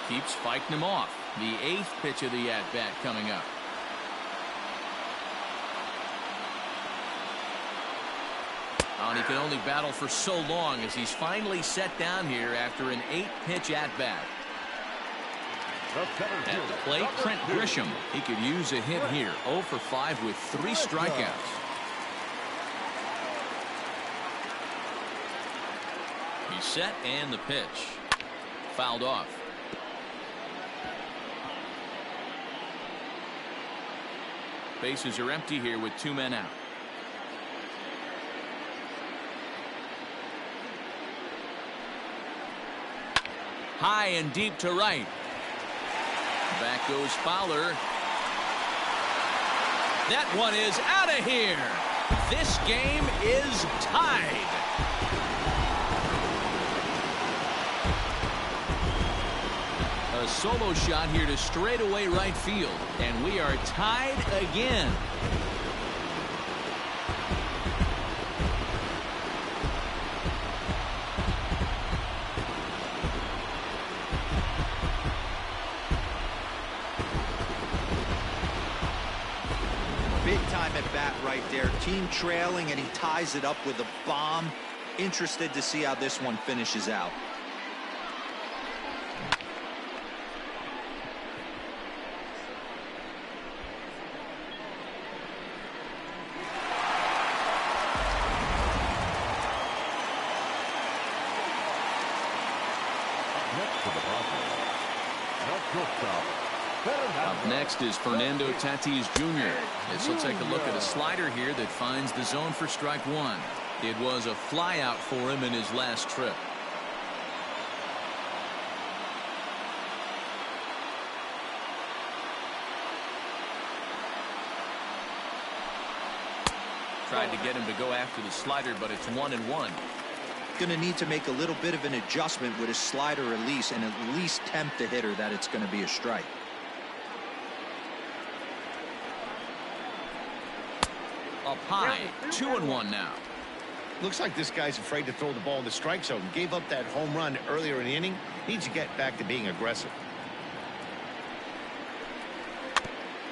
Keeps fighting him off. The 8th pitch of the at-bat coming up. Oh, and he can only battle for so long as he's finally set down here after an 8-pitch at-bat. At the plate, Trent Grisham. He could use a hit here. 0 for 5 with 3 strikeouts. He's set, and the pitch. Fouled off. Bases are empty here with 2 men out. High and deep to right. Back goes Fowler. That one is out of here. This game is tied. A solo shot here to straightaway right field, and we are tied again. Big time at bat right there. Team trailing, and he ties it up with a bomb. Interested to see how this one finishes out. Up next is Fernando Tatis Jr. As he'll take a look at a slider here that finds the zone for strike 1. It was a flyout for him in his last trip. Tried to get him to go after the slider, but it's 1-1. Going to need to make a little bit of an adjustment with his slider release and at least tempt the hitter that it's going to be a strike. Up high, 2-1 now. Looks like this guy's afraid to throw the ball in the strike zone. Gave up that home run earlier in the inning. Needs to get back to being aggressive.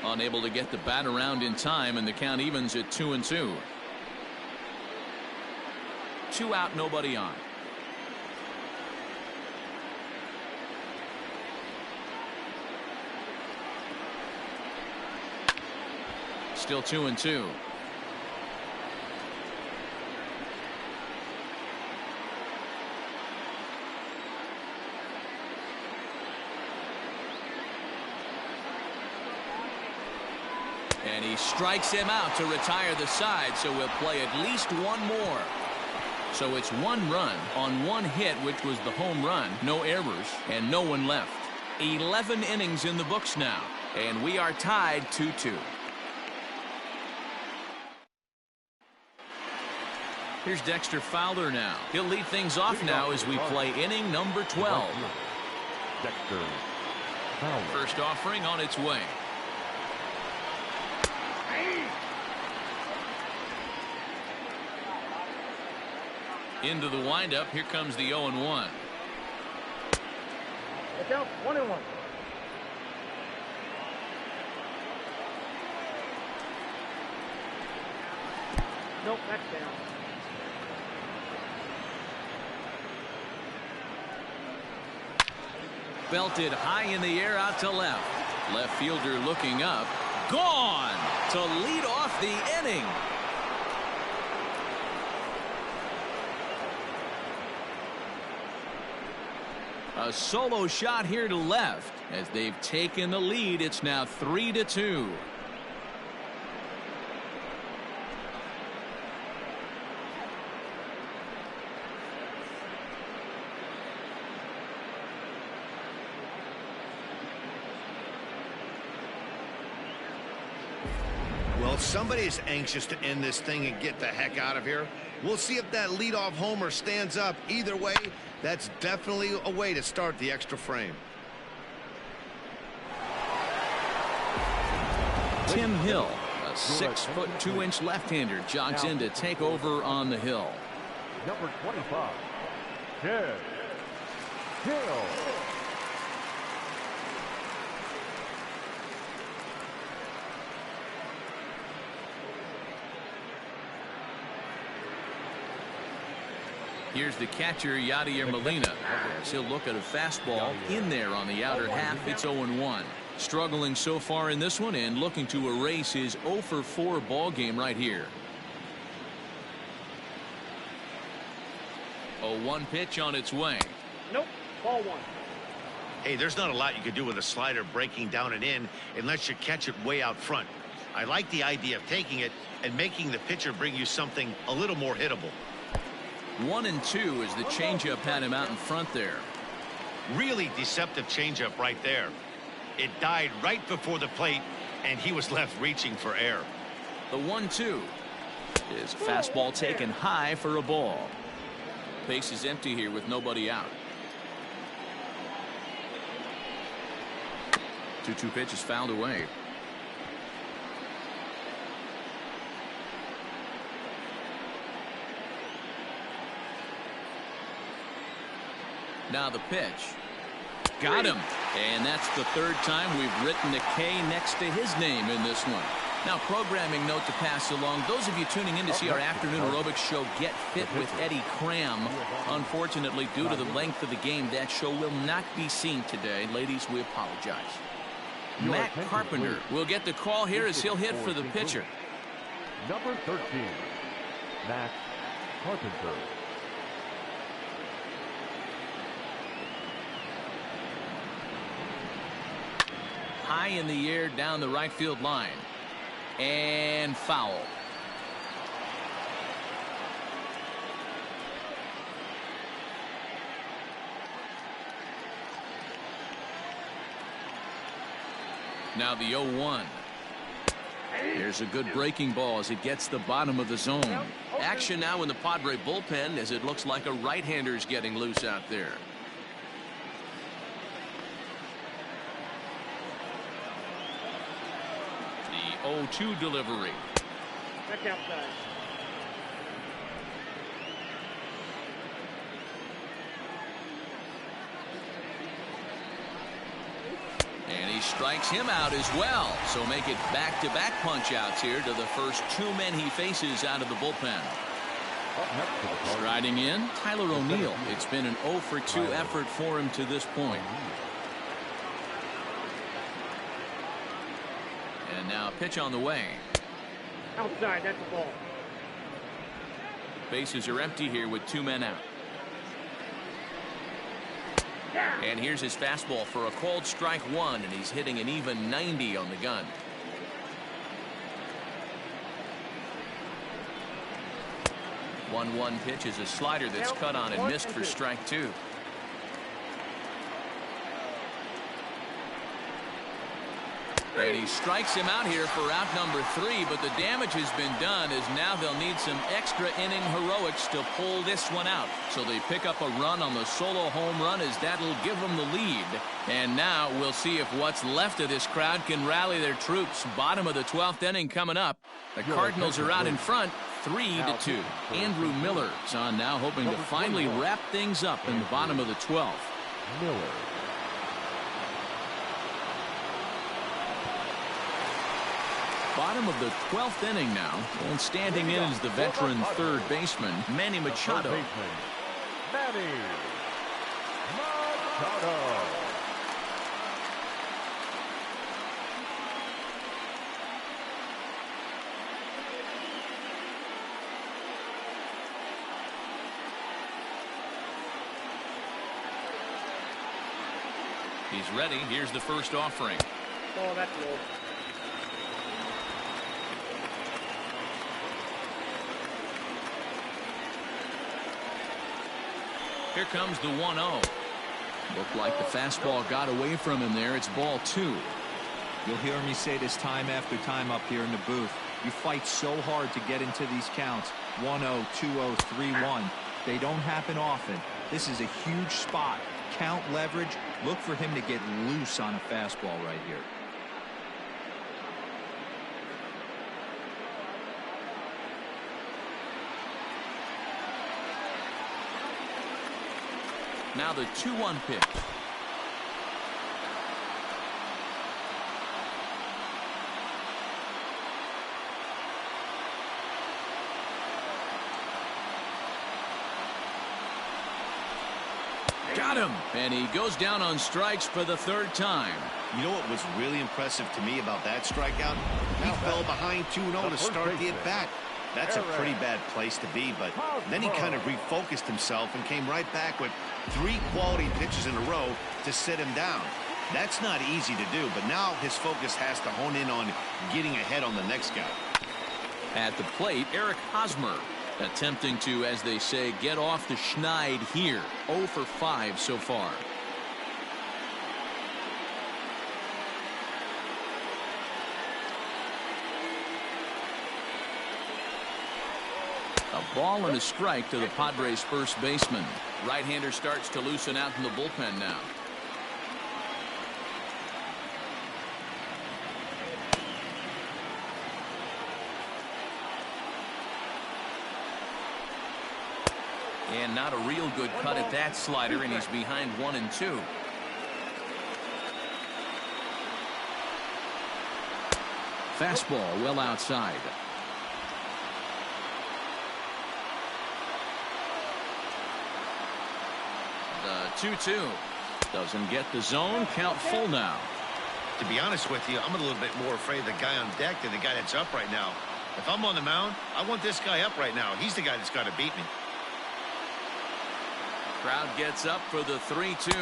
Unable to get the bat around in time, and the count evens at 2-2. 2 out, nobody on. Still 2-2. And he strikes him out to retire the side, so we'll play at least one more. So it's 1 run on 1 hit, which was the home run. No errors and no one left. 11 innings in the books now, and we are tied 2-2. Here's Dexter Fowler now. He'll lead things off now as we play inning number 12. Dexter Fowler. First offering on its way. Into the windup. Here comes the 0-1. Look out, 1-1. Nope, that's down. Belted high in the air out to left. Left fielder looking up. Gone to lead off the inning. A solo shot here to left. As they've taken the lead, it's now 3-2. Well, somebody is anxious to end this thing and get the heck out of here. We'll see if that leadoff homer stands up. Either way, that's definitely a way to start the extra frame. Tim Hill, a 6'2" left-hander, jogs in to take over on the hill. Number 25, Ted Hill. Here's the catcher, Yadier Molina. As he'll look at a fastball in there on the outer half. It's 0-1. Struggling so far in this one and looking to erase his 0-for-4 ball game right here. 0-1 pitch on its way. Nope. Ball one. Hey, there's not a lot you can do with a slider breaking down and in unless you catch it way out front. I like the idea of taking it and making the pitcher bring you something a little more hittable. 1-2 as the changeup had him out in front there. Really deceptive changeup right there. It died right before the plate, and he was left reaching for air. The 1-2 is a fastball taken high for a ball. Base is empty here with nobody out. 2-2 pitch is fouled away. Now the pitch. Got him. And that's the third time we've written a K next to his name in this one. Now, programming note to pass along. Those of you tuning in to see our afternoon aerobics show Get Fit with Eddie Cram. Unfortunately, due to the length of the game, that show will not be seen today. Ladies, we apologize. Matt Carpenter will get the call here as he'll hit for the pitcher. Number 13, Matt Carpenter. High in the air down the right field line. And foul. Now the 0-1. There's a good breaking ball as it gets the bottom of the zone. Action now in the Padre bullpen as it looks like a right-hander's getting loose out there. The 0-2 delivery. Back outside. And he strikes him out as well. So make it back-to-back punch-outs here to the first two men he faces out of the bullpen. Striding in, Tyler O'Neill. It's been an 0-for-2 effort for him to this point. And now a pitch on the way. Outside, that's the ball. Bases are empty here with two men out. And here's his fastball for a called strike one, and he's hitting an even 90 on the gun. One pitch is a slider that's cut on and missed for strike two. And he strikes him out here for out number 3, but the damage has been done as now they'll need some extra inning heroics to pull this one out. So they pick up a run on the solo home run as that'll give them the lead. And now we'll see if what's left of this crowd can rally their troops. Bottom of the 12th inning coming up. The Cardinals are out in front 3-2. Andrew Miller's on now, hoping to finally wrap things up in the bottom of the 12th. Miller. Bottom of the 12th inning now, and standing in is the veteran third baseman, Manny Machado. Manny Machado. He's ready. Here's the first offering. Oh, that's low. Here comes the 1-0. Looked like the fastball got away from him there. It's ball 2. You'll hear me say this time after time up here in the booth. You fight so hard to get into these counts. 1-0, 2-0, 3-1. They don't happen often. This is a huge spot. Count leverage. Look for him to get loose on a fastball right here. Now the 2-1 pitch. Got him. And he goes down on strikes for the 3rd time. You know what was really impressive to me about that strikeout? He fell behind 2-0 to start the at-bat. That's a pretty bad place to be, but then he kind of refocused himself and came right back with 3 quality pitches in a row to sit him down. That's not easy to do, but now his focus has to hone in on getting ahead on the next guy. At the plate, Eric Hosmer attempting to, as they say, get off the schneid here. 0 for 5 so far. A ball and a strike to the Padres first baseman. Right-hander starts to loosen out in the bullpen now. And not a real good cut at that slider, and he's behind 1-2. Fastball well outside. The 2-2 doesn't get the zone. Count full now. To be honest with you, I'm a little bit more afraid of the guy on deck than the guy that's up right now. If I'm on the mound, I want this guy up right now. He's the guy that's got to beat me. Crowd gets up for the 3-2.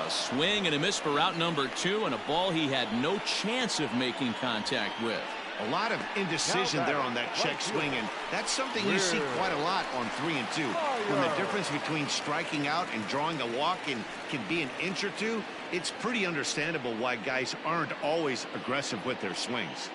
A swing and a miss for out number 2, and a ball he had no chance of making contact with. A lot of indecision there on that check swing, and that's something you see quite a lot on 3 and 2. When the difference between striking out and drawing a walk can be an inch or two, it's pretty understandable why guys aren't always aggressive with their swings.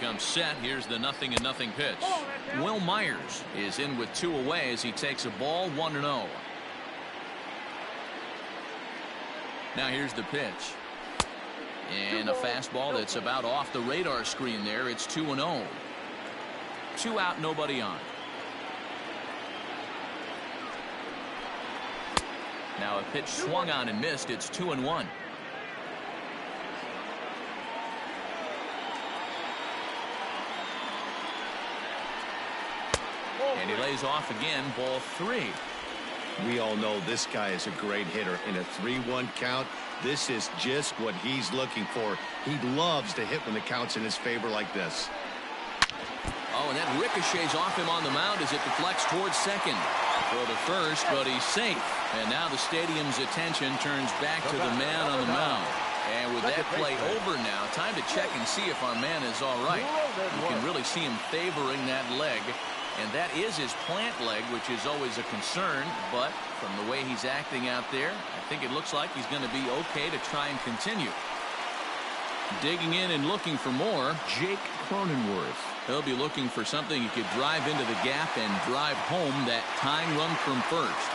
Comes set. Here's the 0-0 pitch. Will Myers is in with 2 away as he takes a ball. 1-0. Now here's the pitch. And a fastball that's about off the radar screen there. It's 2-0. 2 out, nobody on. Now a pitch swung on and missed. It's 2-1. And he lays off again. Ball 3. We all know this guy is a great hitter. In a 3-1 count, this is just what he's looking for. He loves to hit when the count's in his favor like this. Oh, and that ricochets off him on the mound as it deflects towards second. Throw to first, but he's safe. And now the stadium's attention turns back to the man on the mound. And with that play over now, time to check and see if our man is all right. You can really see him favoring that leg. And that is his plant leg, which is always a concern. But from the way he's acting out there, I think it looks like he's going to be okay to try and continue. Digging in and looking for more, Jake Cronenworth. He'll be looking for something he could drive into the gap and drive home that tying run from first.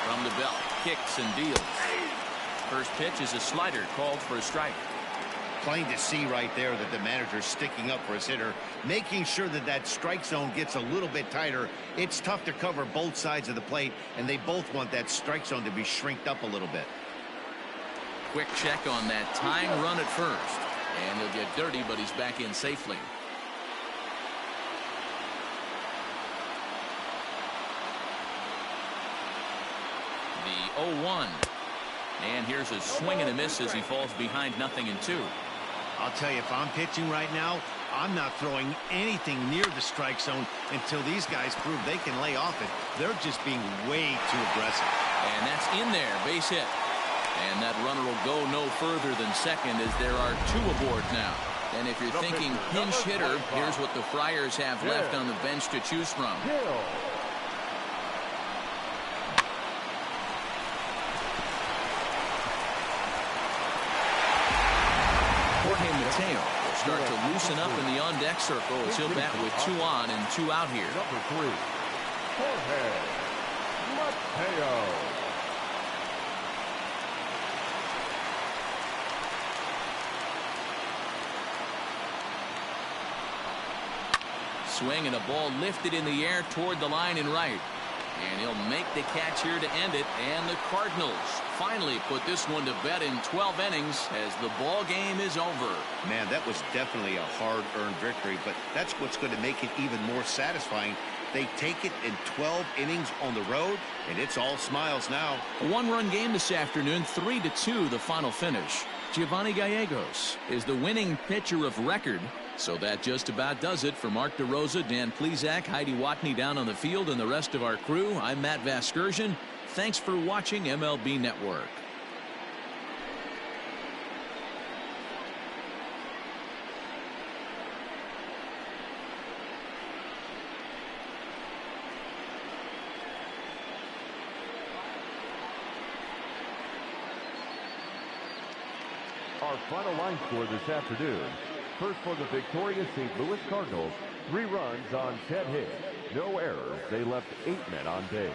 From the belt, kicks and deals. First pitch is a slider called for a strike. Plain to see right there that the manager's sticking up for his hitter, making sure that that strike zone gets a little bit tighter. It's tough to cover both sides of the plate, and they both want that strike zone to be shrinked up a little bit. Quick check on that tying run at first. And he'll get dirty, but he's back in safely. The 0-1. And here's a swing and a miss as he falls behind 0-2. I'll tell you, if I'm pitching right now, I'm not throwing anything near the strike zone until these guys prove they can lay off it. They're just being way too aggressive. And that's in there, base hit. And that runner will go no further than second as there are 2 aboard now. And if you're thinking pinch hitter, here's what the Friars have left on the bench to choose from. Jorge Mateo will start to loosen up in the on-deck circle as he'll bat with 2 on and 2 out here. Number 3, Jorge Mateo. Swing and a ball lifted in the air toward the line and right. And he'll make the catch here to end it. And the Cardinals finally put this one to bed in 12 innings as the ball game is over. Man, that was definitely a hard-earned victory, but that's what's going to make it even more satisfying. They take it in 12 innings on the road, and it's all smiles now. A 1-run game this afternoon, 3-2 the final finish. Giovanni Gallegos is the winning pitcher of record. So that just about does it for Mark DeRosa, Dan Plesac, Heidi Watney down on the field, and the rest of our crew. I'm Matt Vasgersian. Thanks for watching MLB Network. Our final line score this afternoon. First for the victorious St. Louis Cardinals, 3 runs on 10 hits. No errors. They left 8 men on base.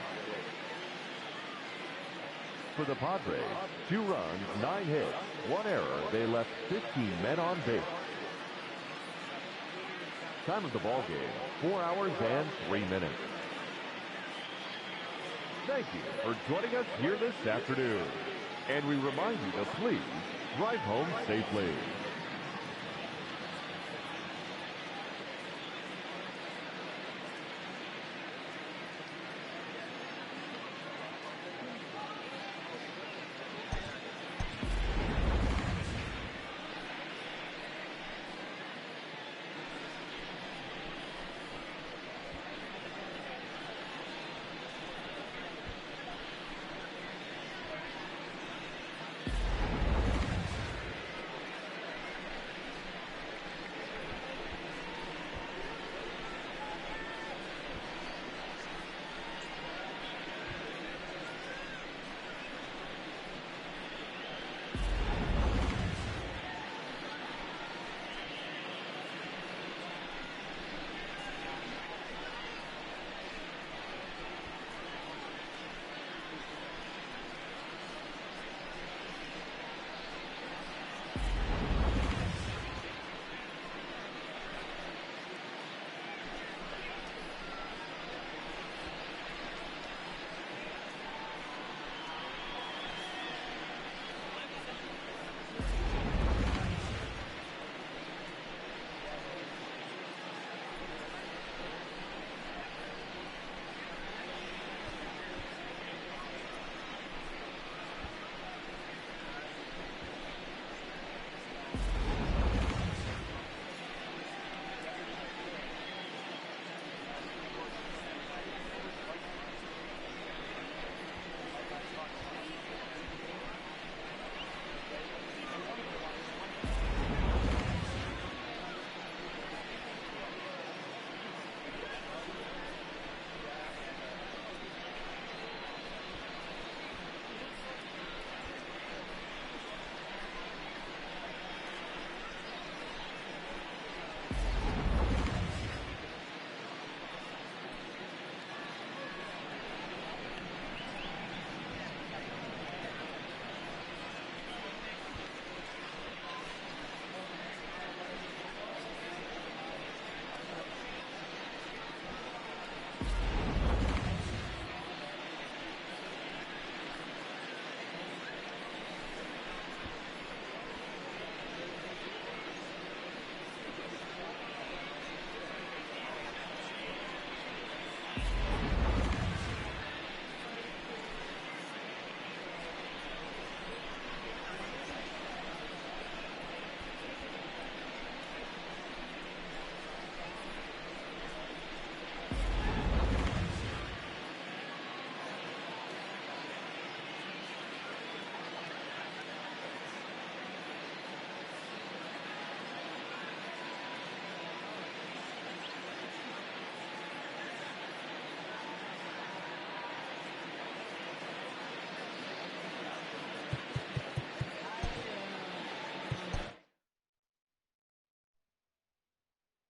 For the Padres, 2 runs, 9 hits, 1 error. They left 15 men on base. Time of the ball game, 4 hours and 3 minutes. Thank you for joining us here this afternoon. And we remind you to please drive home safely.